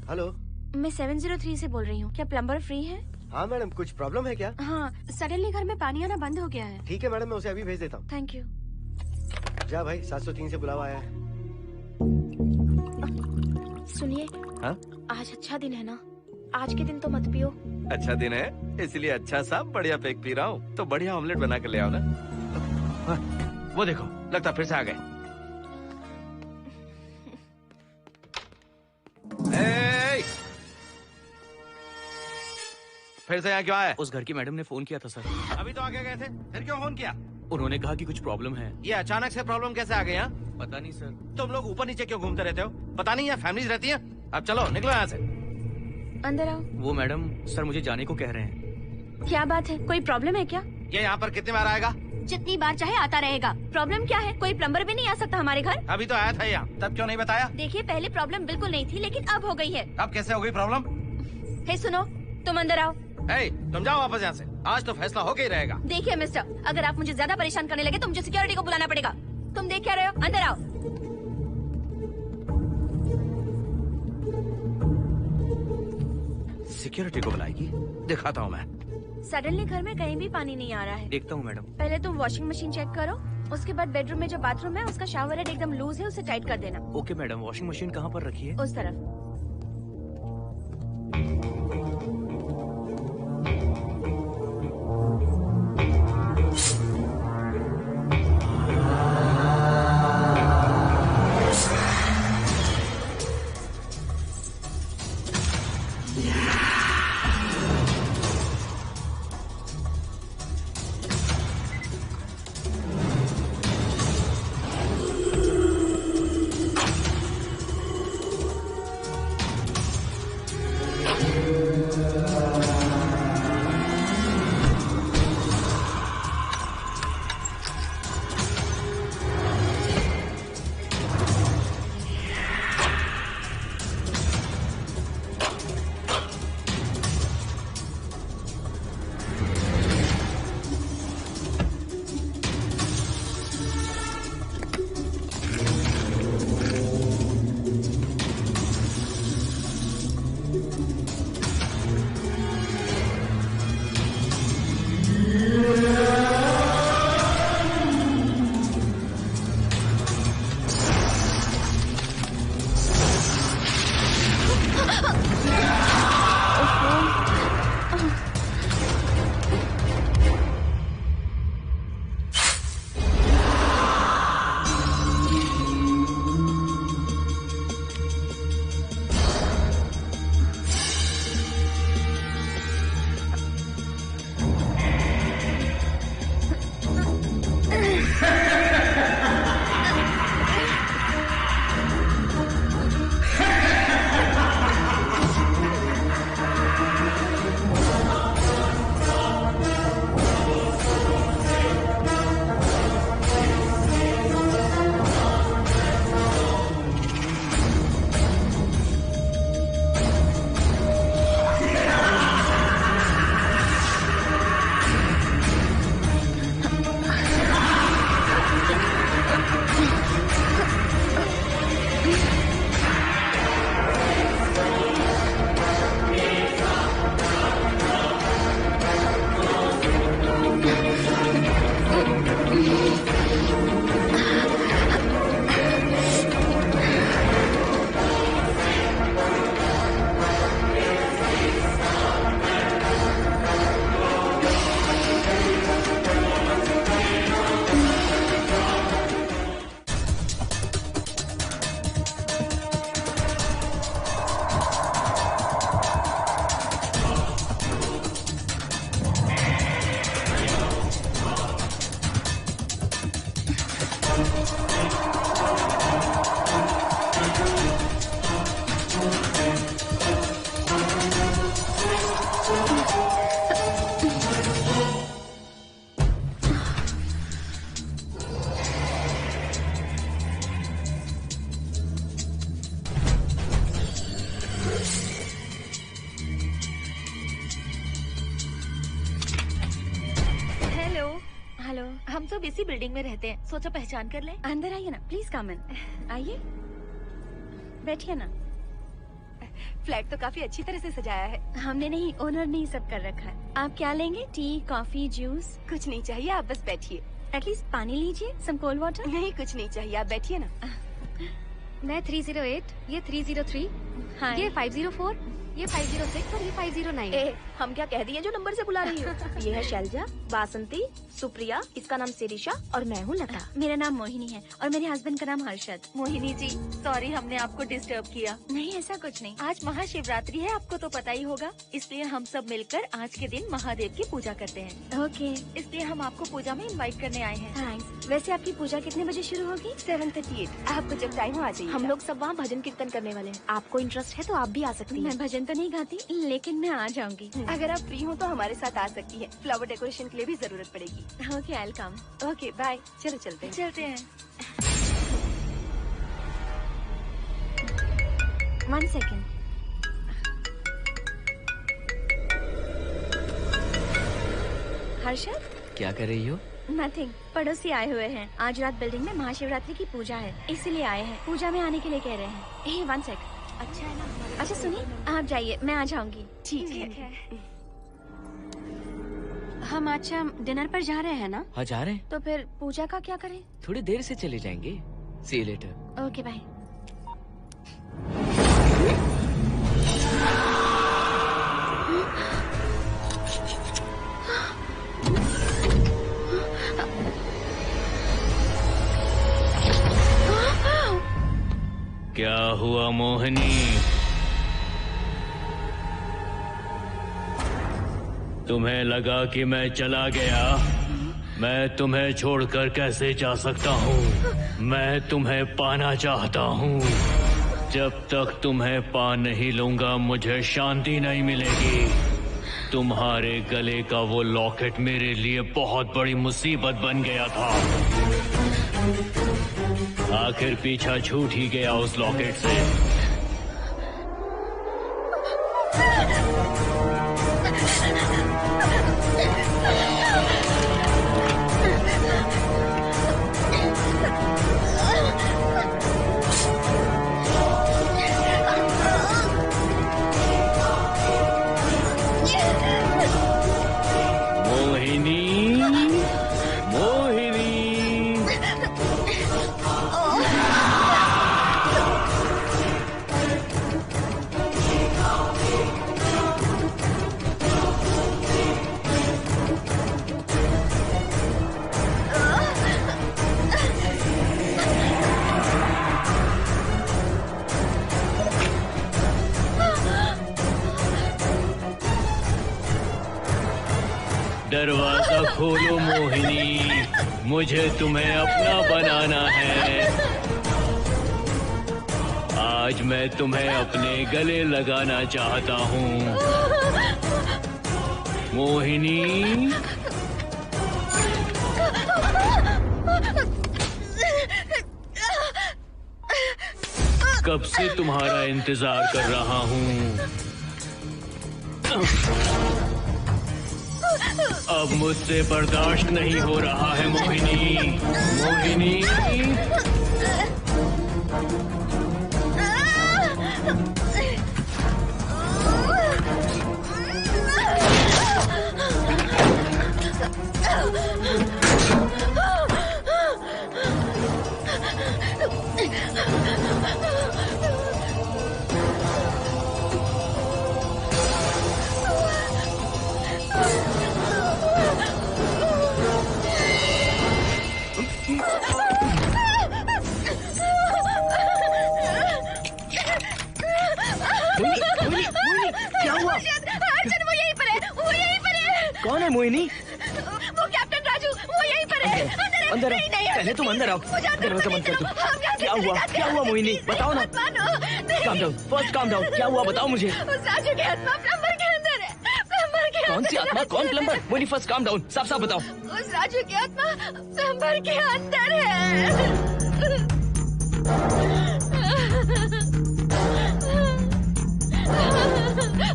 Hello, मैं 703 से बोल रही हूँ। क्या प्लम्बर फ्री है? हाँ मैडम, कुछ प्रॉब्लम है क्या? हाँ, सडनली घर में पानी आना बंद हो गया है। ठीक है मैडम, मैं उसे अभी भेज देता हूँ। Thank you. जा भाई, 703 से बुलावा आया है। सुनिए, हाँ? आज अच्छा दिन है ना, आज के दिन तो मत पियो। अच्छा दिन है, इसलिए अच्छा सा बढ़िया पैक पी रहा हूँ, तो बढ़िया ऑमलेट बना कर ले आओ ना। वो देखो, लगता फिर से आ गए। फिर से यहाँ क्यों आए? उस घर की मैडम ने फोन किया था सर। अभी तो आगे गए थे, फिर क्यों फोन किया? उन्होंने कहा कि कुछ प्रॉब्लम है। ये अचानक से प्रॉब्लम कैसे आ गई यहाँ? पता नहीं सर। तुम लोग ऊपर नीचे क्यों घूमते रहते हो? पता नहीं यहाँ फैमिलीज रहती हैं? अब चलो निकलो यहाँ से। अंदर आओ। वो मैडम सर मुझे जाने को कह रहे हैं। क्या बात है, कोई प्रॉब्लम है क्या? ये यहाँ पर कितनी बार आएगा? जितनी बार चाहे आता रहेगा। प्रॉब्लम क्या है? कोई प्लम्बर भी नहीं आ सकता हमारे घर? अभी तो आया था यहाँ, तब क्यों नहीं बताया? देखिए, पहले प्रॉब्लम बिल्कुल नहीं थी, लेकिन अब हो गई है। अब कैसे हो गई प्रॉब्लम? हे सुनो, तुम अंदर आओ। तुम जाओ वापस यहाँ से, आज तो फैसला होके ही रहेगा। देखिए मिस्टर, अगर आप मुझे ज्यादा परेशान करने लगे तो मुझे सिक्योरिटी को बुलाना पड़ेगा। तुम देख क्या रहे हो? अंदर आओ। सिक्योरिटी को बुलाएगी? दिखाता हूँ मैं। सडनली घर में कहीं भी पानी नहीं आ रहा है। देखता हूँ मैडम। पहले तुम वॉशिंग मशीन चेक करो, उसके बाद बेडरूम में जो बाथरूम है उसका शावर हेड एकदम लूज है, उसे टाइट कर देना। ओके मैडम, वॉशिंग मशीन कहाँ पर रखी है? उस तरफ। हेलो, हम सब इसी बिल्डिंग में रहते हैं, सोचा पहचान कर ले। अंदर आइए ना, प्लीज कम इन। आइए, बैठिए ना। फ्लैट तो काफी अच्छी तरह से सजाया है। हमने नहीं, ओनर ने ही सब कर रखा है। आप क्या लेंगे? T, coffee, juice? कुछ नहीं चाहिए, आप बस बैठिए। एटलीस्ट पानी लीजिए, सम कोल्ड वाटर। नहीं, कुछ नहीं चाहिए, आप बैठिए ना। मैं 308, ये 303, हाँ, ये 504, ये 506 और ये 509। हम क्या कह दिए जो नंबर से बुला रही हो? ये है शैलजा, बासंती, सुप्रिया, इसका नाम शिरीषा और मैं हूँ लता। मेरा नाम मोहिनी है और मेरे हस्बैंड का नाम हर्षद। मोहिनी जी, सॉरी हमने आपको डिस्टर्ब किया। नहीं, ऐसा कुछ नहीं। आज महाशिवरात्रि है, आपको तो पता ही होगा, इसलिए हम सब मिलकर आज के दिन महादेव की पूजा करते हैं। ओके, इसलिए हम आपको पूजा में इनवाइट करने आए हैं। थैंक्स। वैसे आपकी पूजा कितने बजे शुरू होगी? 7:38। आपको जब टाइम हो आ जाइए। हम लोग सब वहाँ भजन कीर्तन करने वाले हैं। आपको इंटरेस्ट है तो आप भी आ सकती हैं। मैं भजन तो नहीं गाती, लेकिन मैं आ जाऊंगी। अगर आप फ्री हो तो हमारे साथ आ सकती है। फ्लावर डेकोरेशन के लिए भी जरूरत पड़ेगी। Okay, I will come. Okay, bye. चलो चलते हैं। चलते हैं। 1 सेकेंड। हर्षद, क्या कर रही हो? नथिंग। पड़ोसी आए हुए हैं। आज रात बिल्डिंग में महाशिवरात्रि की पूजा है, इसीलिए आए हैं। पूजा में आने के लिए कह रहे हैं। 1 सेकेंड। अच्छा है ना? अच्छा सुनिए, आप जाइए, मैं आ जाऊंगी। ठीक है। हम अच्छा डिनर पर जा रहे हैं ना? हाँ, जा रहे हैं। तो फिर पूजा का क्या करें? थोड़ी देर से चले जाएंगे। See you later. Okay, bye. क्या हुआ मोहिनी? तुम्हें लगा कि मैं चला गया? मैं तुम्हें छोड़कर कैसे जा सकता हूँ? मैं तुम्हें पाना चाहता हूँ। जब तक तुम्हें पा नहीं लूंगा मुझे शांति नहीं मिलेगी। तुम्हारे गले का वो लॉकेट मेरे लिए बहुत बड़ी मुसीबत बन गया था। आखिर पीछा छूट ही गया उस लॉकेट से। दरवाजा खोलो मोहिनी, मुझे तुम्हें अपना बनाना है। आज मैं तुम्हें अपने गले लगाना चाहता हूँ मोहिनी। कब से तुम्हारा इंतजार कर रहा हूँ। अब मुझसे बर्दाश्त नहीं हो रहा है मोहिनी। मोहिनी, क्या हुआ? अर्जुन, वो यहीं पर है, वो यहीं पर है। कौन है मोहिनी? वो कैप्टन राजू, वो यहीं पर है। अंदर नहीं, नहीं, पहले तुम अंदर आओ। दरवाजा बंद कर दो। क्या हुआ? क्या हुआ मोहिनी? बताओ ना। Calm down, first calm down. क्या हुआ बताओ मुझे। उस राजू की आत्मा प्लम्बर के अंदर है। कौन सी आत्मा, कौन plumber? Mohini first calm down, साफ साफ बताओ। उस राजू की आत्मा प्लम्बर के अंदर है।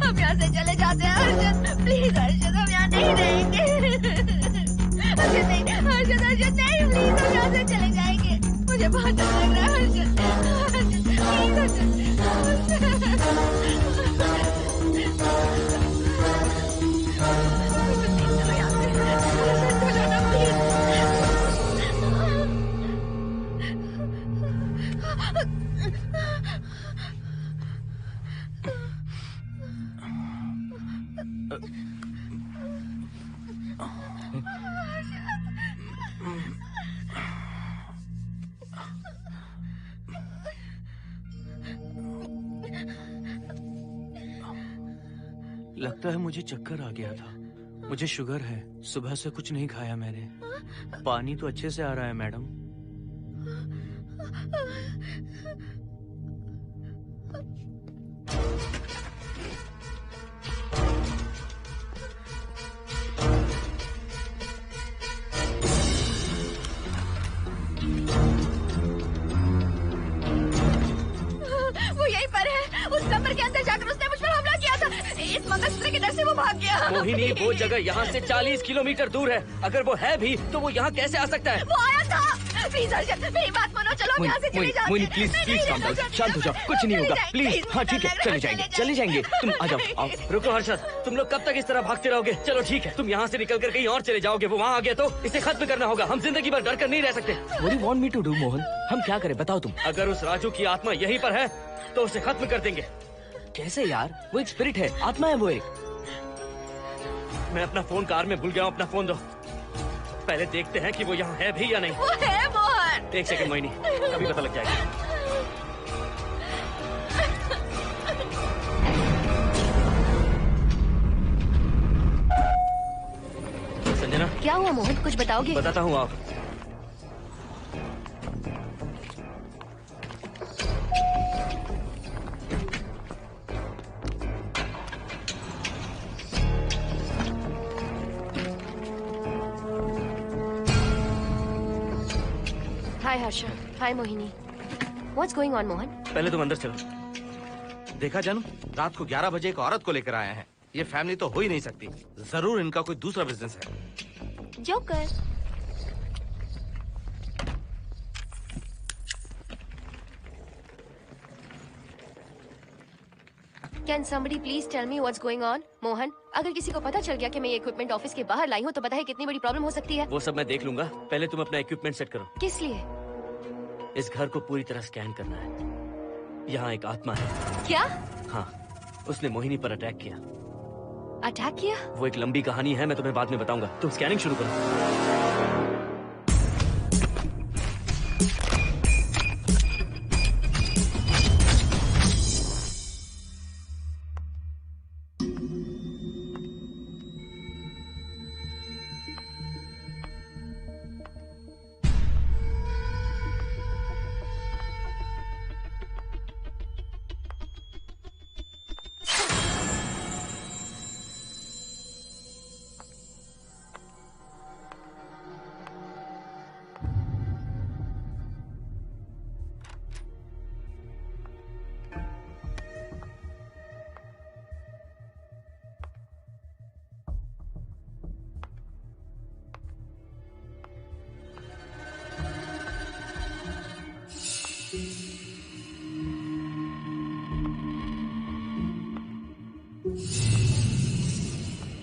हम यहाँ से चले जाते हैं अर्जुन, प्लीज अर्जुन, हम यहाँ नहीं रहेंगे। अर्जुन नहीं, अर्जुन अर्जुन नहीं, प्लीज हम यहाँ से चले जाएंगे। मुझे बहुत डर लग रहा है अर्जुन, अर्जुन प्लीज अर्जुन। चलो यहाँ से, चलो ना प्लीज। लगता है मुझे चक्कर आ गया था। मुझे शुगर है, सुबह से कुछ नहीं खाया मैंने। पानी तो अच्छे से आ रहा है मैडम। वो यहीं पर है, उस कमरे के अंदर जाकर उसने मुझ पर हमला किया था। इस मंगलसूत्र के डर से वो भाग गया। मोहिनी, वो जगह यहाँ से 40 किलोमीटर दूर है। अगर वो है भी तो वो यहाँ कैसे आ सकता है? वो आया था। प्लीज अर्जुन, मेरी बात मानो, चलो हम यहाँ से चले जाते मोहिनी हैं। प्लीज नहीं, प्लीज नहीं, काम डाउन, अर्जुन, शांत हो जाओ, कुछ नहीं होगा प्लीज। हाँ ठीक है, चले जाएंगे, तुम आ जाओ, आओ। रुको हर्षद, तुम लोग कब तक इस तरह भागते रहोगे? चलो ठीक है, तुम यहाँ से निकल कर कहीं और चले जाओगे। वो वहाँ आ गया तो इसे खत्म करना होगा। हम जिंदगी भर डर कर नहीं रह सकते। What do you want me to do, Mohan? हम क्या करें बताओ तुम। अगर उस राजू की आत्मा यहीं पर है तो उसे खत्म कर देंगे। कैसे यार? वो एक स्पिरिट है, आत्मा है वो एक। मैं अपना फोन कार में भूल गया हूँ, अपना फोन दो। पहले देखते हैं कि वो यहाँ है भी या नहीं। वो है मोहन। एक सेकंड मोहिनी, अभी पता लग जाएगा। संजना, क्या हुआ मोहन, कुछ बताओगे? बताता हूँ आप। हाय हर्षा, हाय Mohini. What's going on, Mohan? पहले तुम अंदर चलो। देखा जानू, रात को 11 बजे एक औरत को लेकर आया है। ये फैमिली तो हो ही नहीं सकती। जरूर इनका कोई दूसरा बिजनेस है। Joker. Can somebody please tell me what's going on? Mohan, अगर किसी को पता चल गया कि मैं ये इक्विपमेंट ऑफिस के बाहर लाई हूँ तो पता है कितनी बड़ी प्रॉब्लम हो सकती है। वो सब मैं देख लूंगा, पहले तुम अपना इक्विपमेंट सेट करो। किस लिए? इस घर को पूरी तरह स्कैन करना है। यहाँ एक आत्मा है। क्या? हाँ, उसने मोहिनी पर अटैक किया। अटैक किया? वो एक लंबी कहानी है, मैं तुम्हें बाद में बताऊंगा। तुम स्कैनिंग शुरू करो।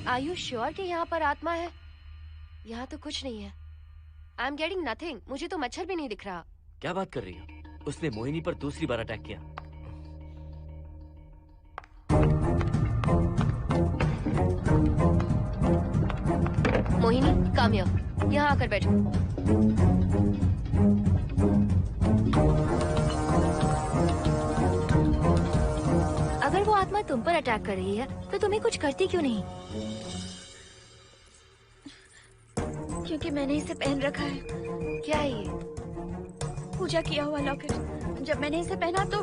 Are you sure कि यहाँ पर आत्मा है? यहाँ तो कुछ नहीं है। I'm getting nothing. मुझे तो मच्छर भी नहीं दिख रहा। क्या बात कर रही हो? उसने मोहिनी पर दूसरी बार अटैक किया। Mohini, come here. यहाँ आकर बैठो। अगर वो आत्मा तुम पर अटैक कर रही है तो तुम्हें कुछ करती क्यों नहीं? क्योंकि मैंने इसे पहन रखा है। क्या है ये? पूजा किया हुआ लॉकेट। जब मैंने इसे पहना तो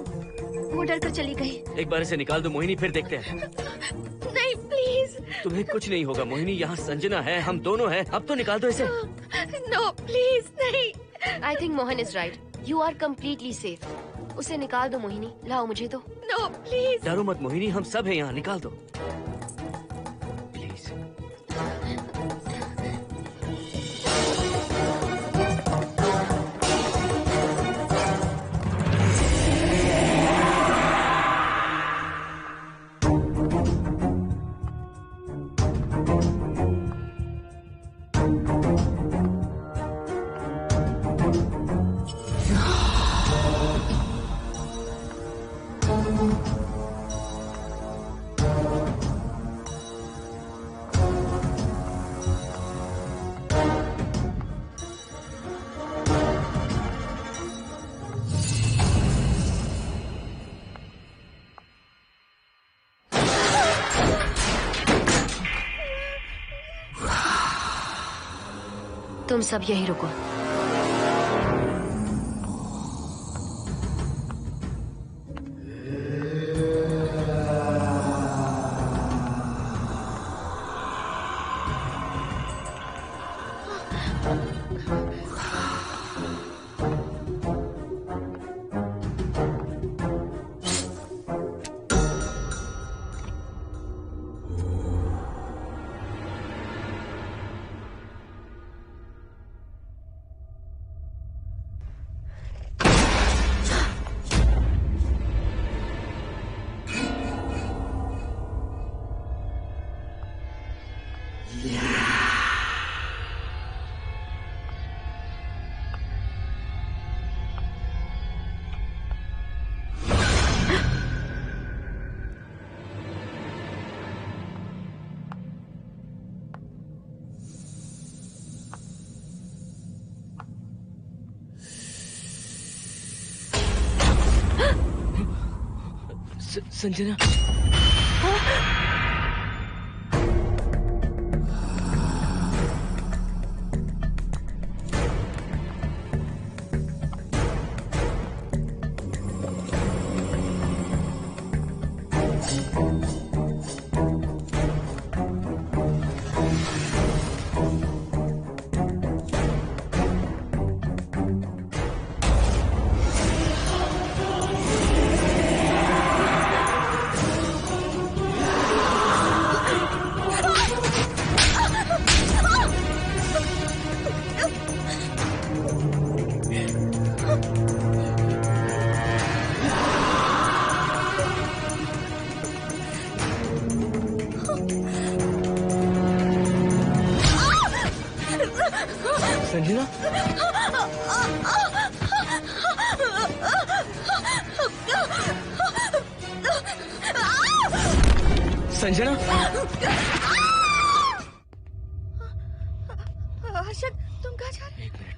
वो डर कर चली गई। एक बार इसे निकाल दो मोहिनी, फिर देखते हैं। नहीं प्लीज। तुम्हें कुछ नहीं होगा मोहिनी, यहाँ संजना है, हम दोनों हैं। अब तो निकाल दो इसे। नो प्लीज नहीं। I think Mohan is right, you are completely safe. उसे निकाल दो मोहिनी, लाओ मुझे तो। No please. डरो मत मोहिनी, हम सब हैं यहाँ, निकाल दो प्लीज। तुम सब यही रुको। संजना, संजना, संजना, हर्षद तुम कहाँ जा रहे? एक मिनट।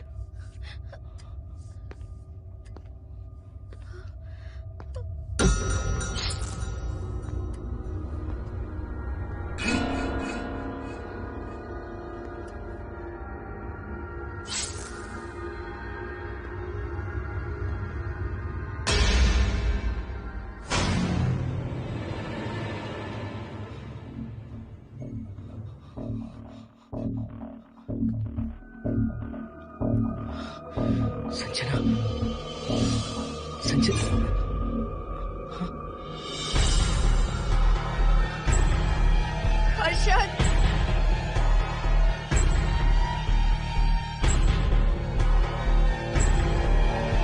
संजना, संजना, हर्षद,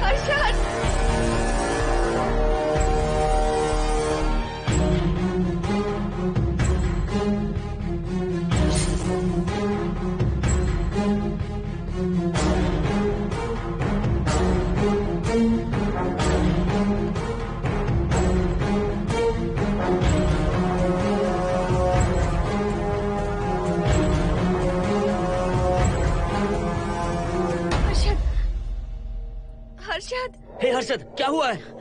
हर्षद, हर्षद। हे हर्षद, क्या हुआ है?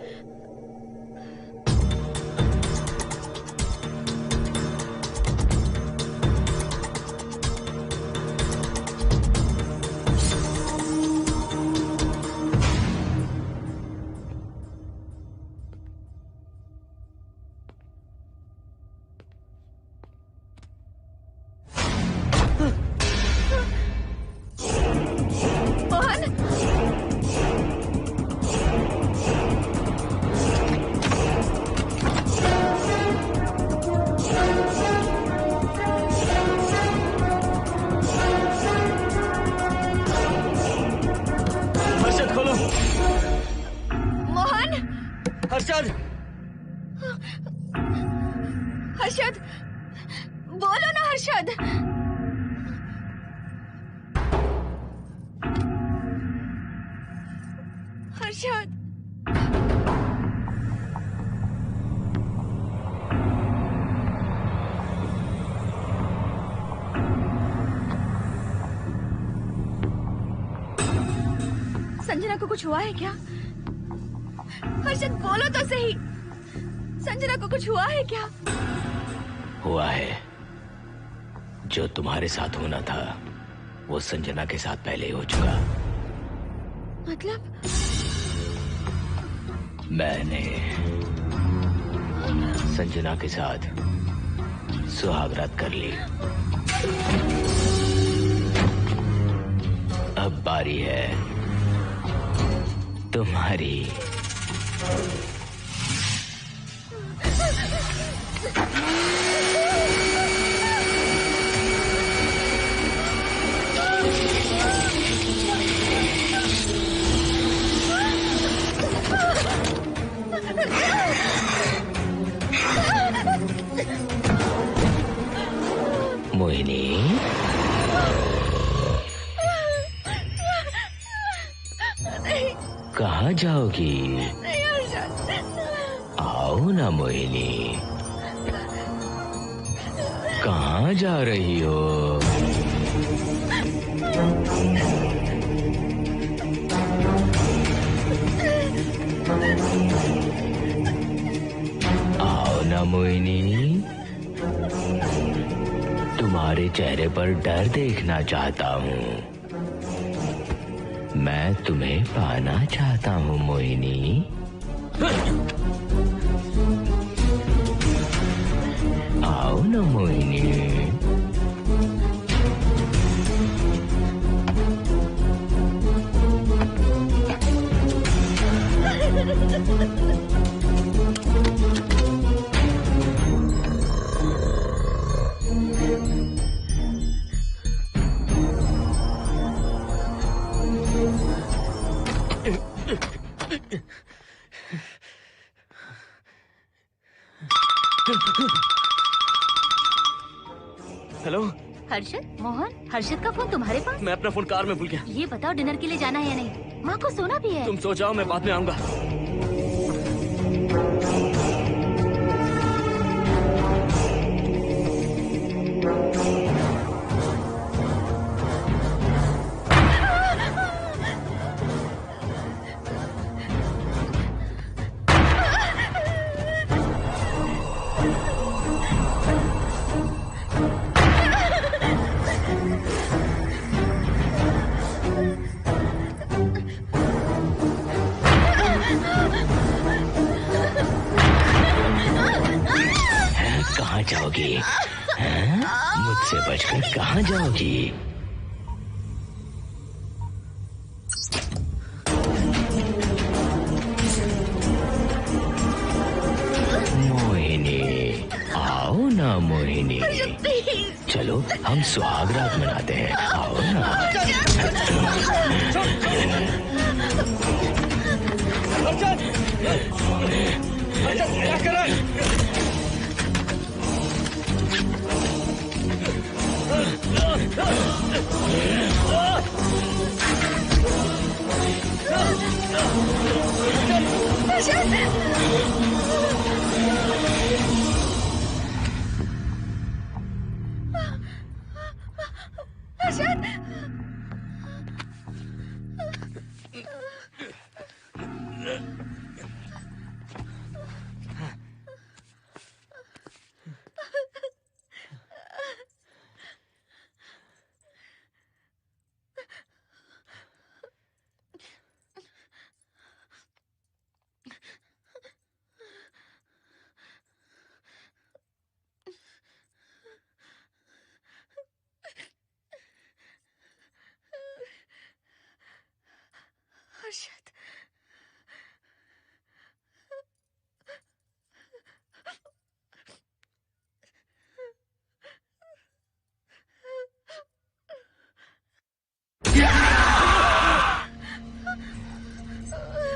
हर्षद, हर्षद, संजना को कुछ हुआ है क्या? हर्षद बोलो तो सही, संजना को कुछ हुआ है क्या? हुआ है। जो तुम्हारे साथ होना था वो संजना के साथ पहले ही हो चुका। मतलब? मैंने संजना के साथ सुहागरात कर ली। अब बारी है तुम्हारी। मोहिनी, कहाँ जाओगी? आओ ना मोहिनी, कहाँ जा रही हो? आओ ना मोहिनी, तुम्हारे चेहरे पर डर देखना चाहता हूँ। मैं तुम्हें पाना चाहता हूँ मोहिनी। आओ ना मोहिनी। हेलो हर्षद, मोहन, हर्षद का फोन तुम्हारे पास? मैं अपना फोन कार में भूल गया। ये बताओ डिनर के लिए जाना है या नहीं? माँ को सोना भी है। तुम सो जाओ, मैं बाद में आऊंगा। कहाँ जाओगी? मुझसे बचकर कहाँ जाओगी? मोहिनी, आओ ना मोहिनी। चलो हम सुहागरात मनाते हैं, आओ ना। क्या कर रहा है? हर्षद,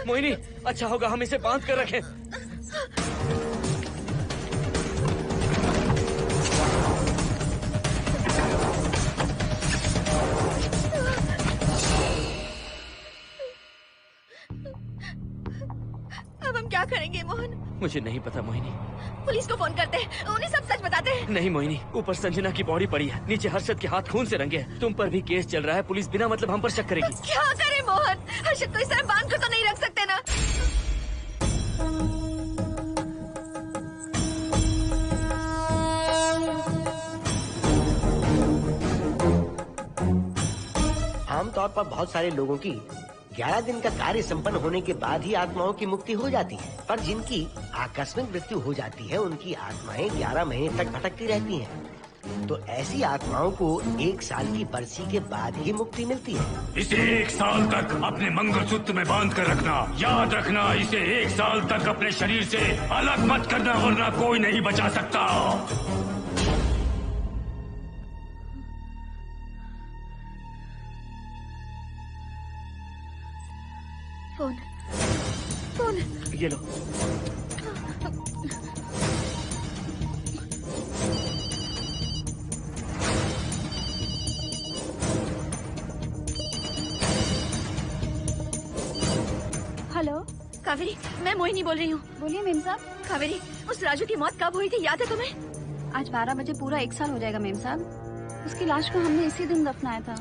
मोहिनी, अच्छा होगा हम इसे बांध कर रखें। करेंगे मोहन? मुझे नहीं पता मोहिनी। पुलिस को फोन करते हैं, उन्हें सब सच बताते हैं। नहीं मोहिनी, ऊपर संजना की बॉडी पड़ी है, नीचे हर्षद के हाथ खून से रंगे हैं। तुम पर भी केस चल रहा है, पुलिस बिना मतलब हम पर शक करेगी। तो क्या करे मोहन? हर्षद को इस तरह बांध कर तो नहीं रख सकते ना। आमतौर पर बहुत सारे लोगों की 11 दिन का कार्य संपन्न होने के बाद ही आत्माओं की मुक्ति हो जाती है, पर जिनकी आकस्मिक मृत्यु हो जाती है उनकी आत्माएं 11 महीने तक भटकती रहती हैं। तो ऐसी आत्माओं को 1 साल की बरसी के बाद ही मुक्ति मिलती है। इसे 1 साल तक अपने मंगलसूत्र में बांध कर रखना। याद रखना, इसे 1 साल तक अपने शरीर से अलग मत करना, वरना कोई नहीं बचा सकता। फोन ये लो। हेलो कावेरी, मैं मोहिनी बोल रही हूँ। बोलिए मेम साहब। कावेरी, उस राजू की मौत कब हुई थी, याद है तुम्हें? आज 12 बजे पूरा 1 साल हो जाएगा मेम साहब। उसकी लाश को हमने इसी दिन दफनाया था।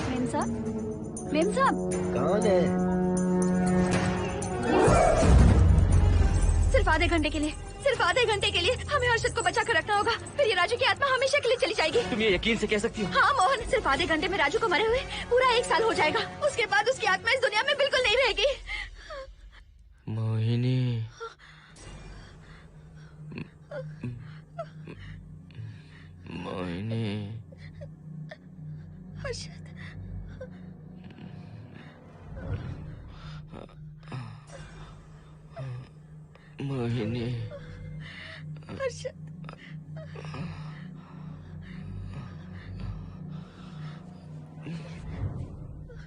मेम साहब, मेम साहब। कौन है? सिर्फ आधे घंटे के लिए, सिर्फ आधे घंटे के लिए हमें हर्षद को बचा कर रखना होगा, फिर ये राजू की आत्मा हमेशा के लिए चली जाएगी। तुम ये यकीन से कह सकती हो? हाँ मोहन, सिर्फ आधे घंटे में राजू को मरे हुए पूरा 1 साल हो जाएगा। उसके बाद उसकी आत्मा इस दुनिया में बिल्कुल नहीं रहेगी। मोहिनी, मोहिनी, हर्षद, मोहिनी, हर्षद,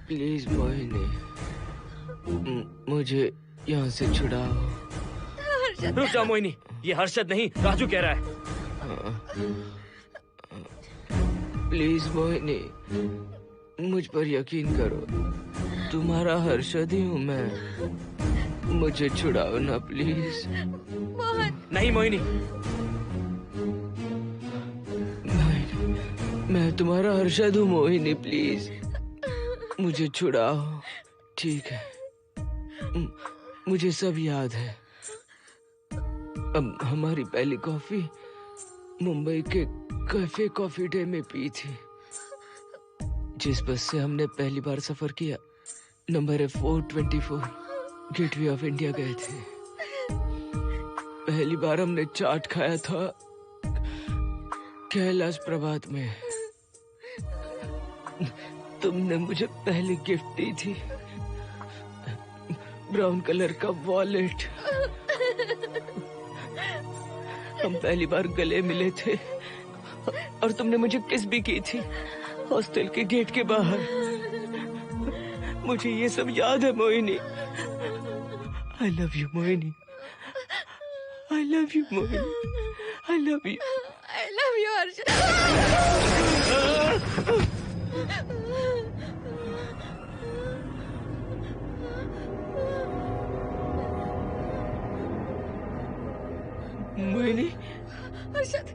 प्लीज मोहिनी, मुझे यहाँ से छुड़ाओ। रुक जाओ मोहिनी, ये हर्षद नहीं राजू कह रहा है। प्लीज मोहिनी, मुझ पर यकीन करो, तुम्हारा हर्षद ही हूँ मैं। मुझे छुड़ाओ ना प्लीज। मोहन। नहीं मोहिनी, मैं तुम्हारा हर्षद हूँ मोहिनी, प्लीज मुझे छुड़ाओ। ठीक है, मुझे सब याद है। अब हमारी पहली कॉफी मुंबई के कैफे कॉफी डे में पी थी। जिस बस से हमने पहली बार सफर किया, नंबर है 424, गेटवे ऑफ इंडिया गए थे। पहली बार हमने चाट खाया था कैलाश प्रभात में। तुमने मुझे पहली गिफ्ट दी थी, ब्राउन कलर का वॉलेट। हम पहली बार गले मिले थे और तुमने मुझे किस भी की थी हॉस्टल के गेट के बाहर। मुझे ये सब याद है Mohini. I love you Mohini, I love you Mohini, I love you, I love you Harshad. Mohini, Harshad,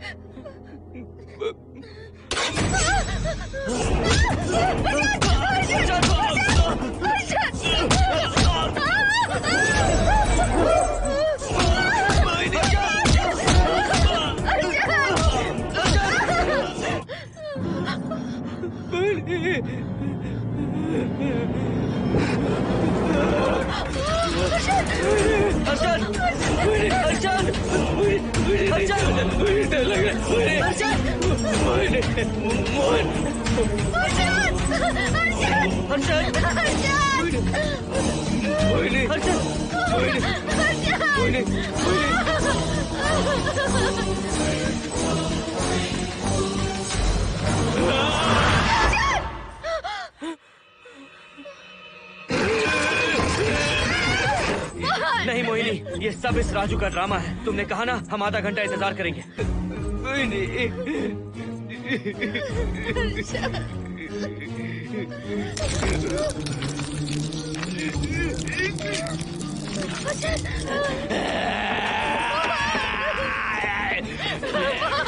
नहीं मोहिनी, ये सब इस राजू का ड्रामा है। तुमने कहा ना हम आधा घंटा इंतजार करेंगे।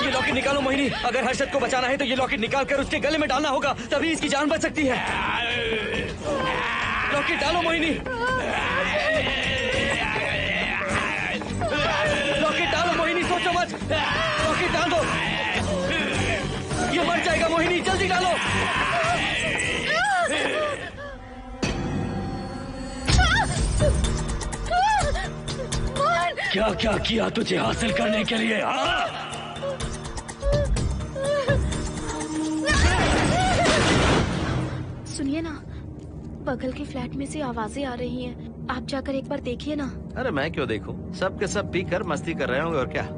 ये लॉकेट निकालो मोहिनी। अगर हर्षद को बचाना है तो ये लॉकेट निकाल कर उसके गले में डालना होगा, तभी इसकी जान बच सकती है। लॉकेट डालो मोहिनी। लॉकेट डालो मोहिनी, सोचो मत। लॉकेट डाल दो। ये मर जाएगा मोहिनी, जल्दी डालो। क्या क्या किया तुझे हासिल करने के लिए? हाँ? सुनिए ना, बगल के फ्लैट में से आवाजें आ रही हैं। आप जाकर एक बार देखिए ना। अरे मैं क्यों देखूं? सब के सब पीकर मस्ती कर रहे होंगे और क्या।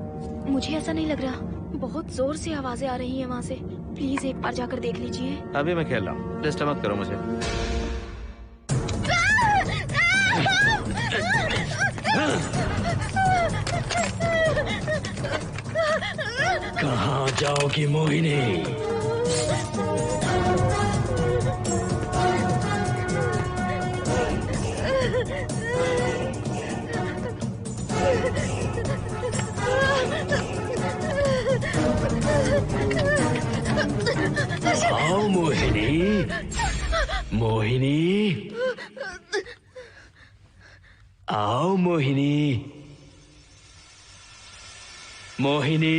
मुझे ऐसा नहीं लग रहा, बहुत जोर से आवाजें आ रही हैं वहाँ से। प्लीज एक बार जाकर देख लीजिए। अभी मैं खेल रहा हूँ, डिस्टर्ब मत करो मुझे। कहाँ जाओगी मोहिनी? आओ मोहिनी, मोहिनी, आओ मोहिनी, मोहिनी।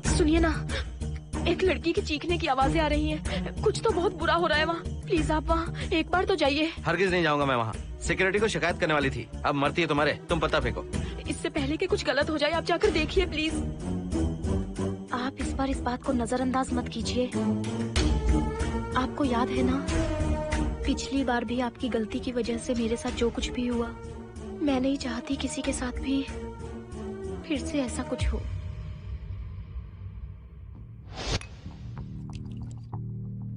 सुनिए ना, एक लड़की की चीखने की आवाजें आ रही हैं। कुछ तो बहुत बुरा हो रहा है वहाँ। प्लीज आप वहाँ एक बार तो जाइए। हरगिज नहीं जाऊंगा मैं वहाँ। सिक्योरिटी को शिकायत करने वाली थी, अब मरती है तुम्हारे। तुम पता फेंको। इससे पहले कि कुछ गलत हो जाए, आप जाकर देखिए प्लीज। आप इस बार इस बात को नजरअंदाज मत कीजिए। आपको याद है ना, पिछली बार भी आपकी गलती की वजह से मेरे साथ जो कुछ भी हुआ, मैं नहीं चाहती किसी के साथ भी फिर से ऐसा कुछ हो।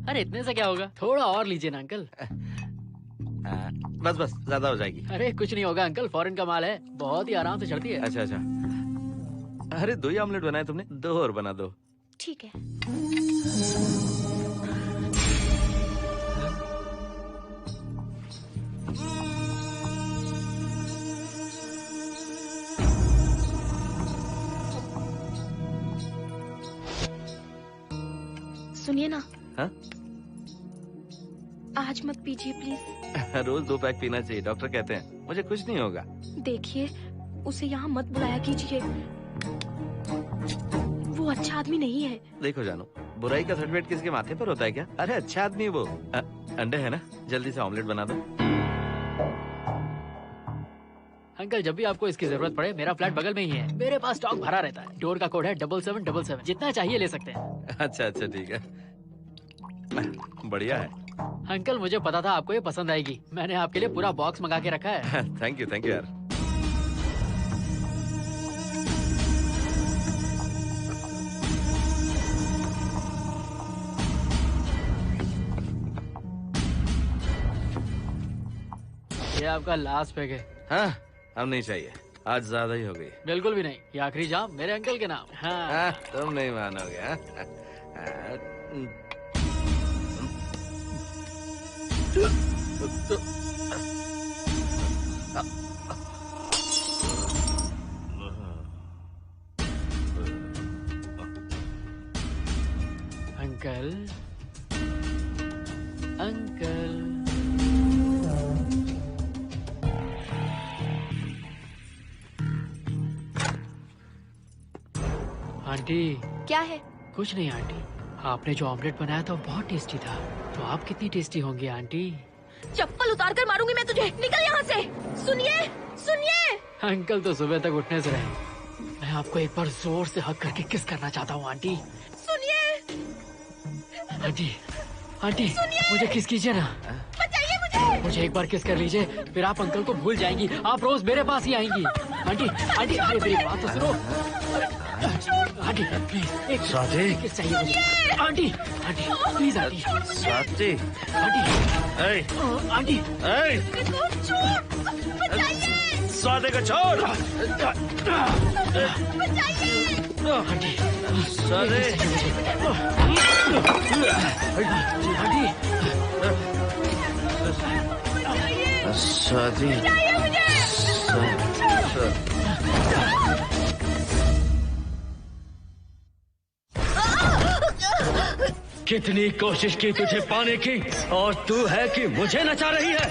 अरे इतने से क्या होगा, थोड़ा और लीजिए ना अंकल। बस बस, ज्यादा हो जाएगी। अरे कुछ नहीं होगा अंकल, फॉरेन का माल है, बहुत ही आराम से चढ़ती है। अच्छा अच्छा। अरे 2 ही ऑमलेट बनाए तुमने, 2 और बना दो। ठीक है। सुनिए ना, हाँ? आज मत पीजिए प्लीज। रोज 2 पैक पीना चाहिए, डॉक्टर कहते हैं। मुझे कुछ नहीं होगा। देखिए, उसे यहाँ मत बुलाया कीजिए, वो अच्छा आदमी नहीं है। देखो जानू, बुराई का सर्टिफिकेट किसी के माथे पर होता है क्या? अरे अच्छा आदमी है वो। अंडे है ना, जल्दी से ऑमलेट बना दो। अंकल, जब भी आपको इसकी जरूरत पड़े, मेरा फ्लैट बगल में ही है। मेरे पास स्टॉक भरा रहता है। डोर का कोड है 7777। जितना चाहिए ले सकते हैं। अच्छा अच्छा ठीक है, बढ़िया है। अंकल, मुझे पता था आपको ये पसंद आएगी। मैंने आपके लिए पूरा बॉक्स मंगा के रखा है। थैंक यू यार। ये आपका लास्ट पैक है। हाँ, अब नहीं चाहिए, आज ज्यादा ही हो गई। बिल्कुल भी नहीं, ये आखिरी जाम मेरे अंकल के नाम। हाँ। तुम नहीं मानोगे। Uncle, uncle, aunty. क्या है? कुछ नहीं आंटी, आपने जो ऑमलेट बनाया था वो बहुत टेस्टी था। तो आप कितनी टेस्टी होंगी आंटी? चप्पल उतार कर मारूंगी मैं तुझे। निकल यहाँ से। सुनिए, सुनिए। अंकल तो सुबह तक उठने से रहे। मैं आपको एक बार जोर से हक करके किस करना चाहता हूँ आंटी। सुनिए। आंटी, आंटी, मुझे किस कीजिए ना। बचाइए मुझे। मुझे एक बार किस कर लीजिए, फिर आप अंकल को भूल जाएंगी। आप रोज मेरे पास ही आएंगी। आंटी, आंटी, अरे मेरी बात तो सुनो। आंटी प्लीज, एक किस चाहिए मुझे। Aunty, aunty please aunty. Swati, aunty, aunty, Swati को छोड़। आंटी, स्वाति, स्वाति, कितनी कोशिश की तुझे पाने की, और तू है कि मुझे नचा रही है।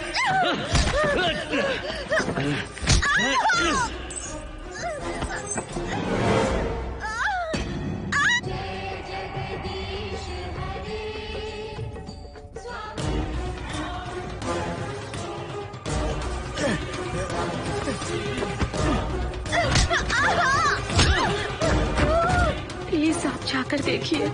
प्लीज आप जाकर देखिए।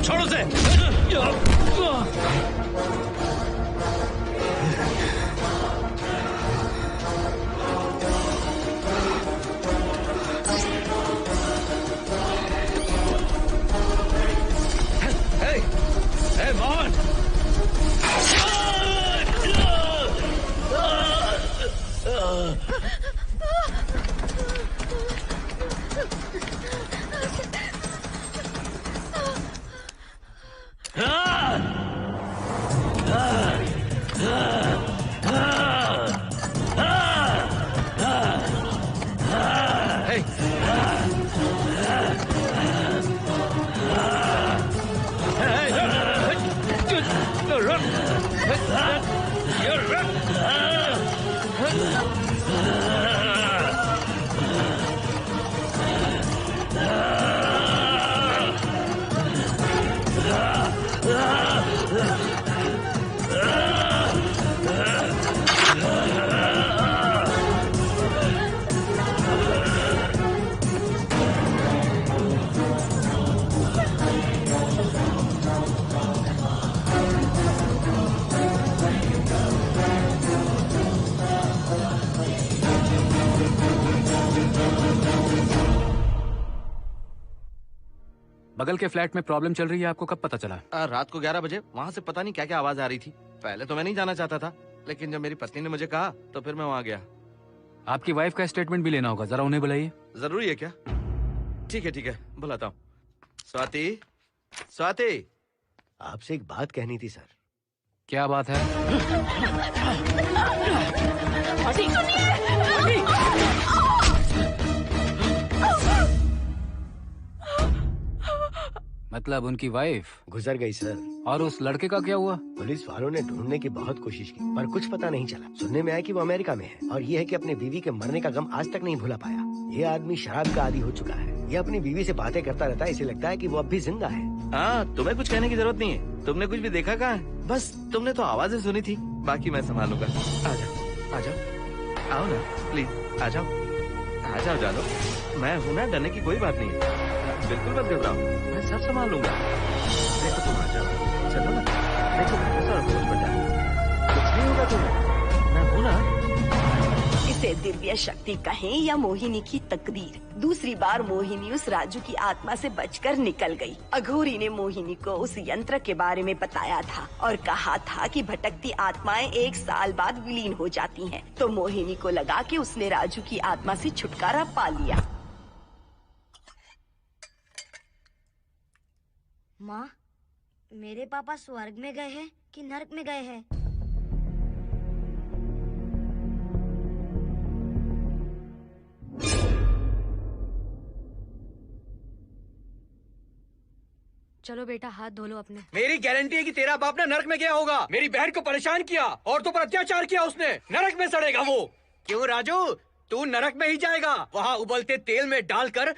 छोड़ो से। बगल के फ्लैट में प्रॉब्लम चल रही है, आपको कब पता चला? रात को 11 बजे वहाँ से पता नहीं क्या क्या आवाज आ रही थी। पहले तो मैं नहीं जाना चाहता था, लेकिन जब मेरी पत्नी ने मुझे कहा तो फिर मैं वहाँ गया। आपकी वाइफ का स्टेटमेंट भी लेना होगा, जरा उन्हें बुलाइए। जरूरी है क्या? ठीक है, बुलाता हूँ। स्वाति, स्वाति, आपसे एक बात कहनी थी सर। क्या बात है? मतलब उनकी वाइफ गुजर गई सर। और उस लड़के का क्या हुआ? पुलिस वालों ने ढूंढने की बहुत कोशिश की पर कुछ पता नहीं चला। सुनने में आया कि वो अमेरिका में है और ये है कि अपने बीवी के मरने का गम आज तक नहीं भुला पाया। ये आदमी शराब का आदी हो चुका है। ये अपनी बीवी से बातें करता रहता है, इसे लगता है कि वो अब भी जिंदा है। हाँ, तुम्हें कुछ कहने की जरूरत नहीं है। तुमने कुछ भी देखा कहाँ है? बस तुमने तो आवाजें सुनी थी, बाकी मैं संभालूंगा। आ जाओ, आओ ना प्लीज, आ जाओ जानो। मैं हूँ ना, डरने की कोई बात नहीं है। बिल्कुल मत घबराओ, मैं सब संभाल लूंगा। देखो तुम आ जाओ, चलो ना। देखो कैसा अफसोस बचा, कुछ नहीं होगा तुम्हें, मैं हूँ ना। इसे दिव्य शक्ति कहें या मोहिनी की तकदीर, दूसरी बार मोहिनी उस राजू की आत्मा से बचकर निकल गई। अघोरी ने मोहिनी को उस यंत्र के बारे में बताया था और कहा था कि भटकती आत्माएं 1 साल बाद विलीन हो जाती हैं। तो मोहिनी को लगा कि उसने राजू की आत्मा से छुटकारा पा लिया। माँ, मेरे पापा स्वर्ग में गए हैं कि नरक में गए हैं? चलो बेटा, हाथ धो लो अपने। मेरी गारंटी है कि तेरा बाप ना नरक में गया होगा। मेरी बहन को परेशान किया, औरतों पर अत्याचार किया उसने। नरक में सड़ेगा वो। क्यों राजू, तू नरक में ही जाएगा। वहाँ उबलते तेल में डालकर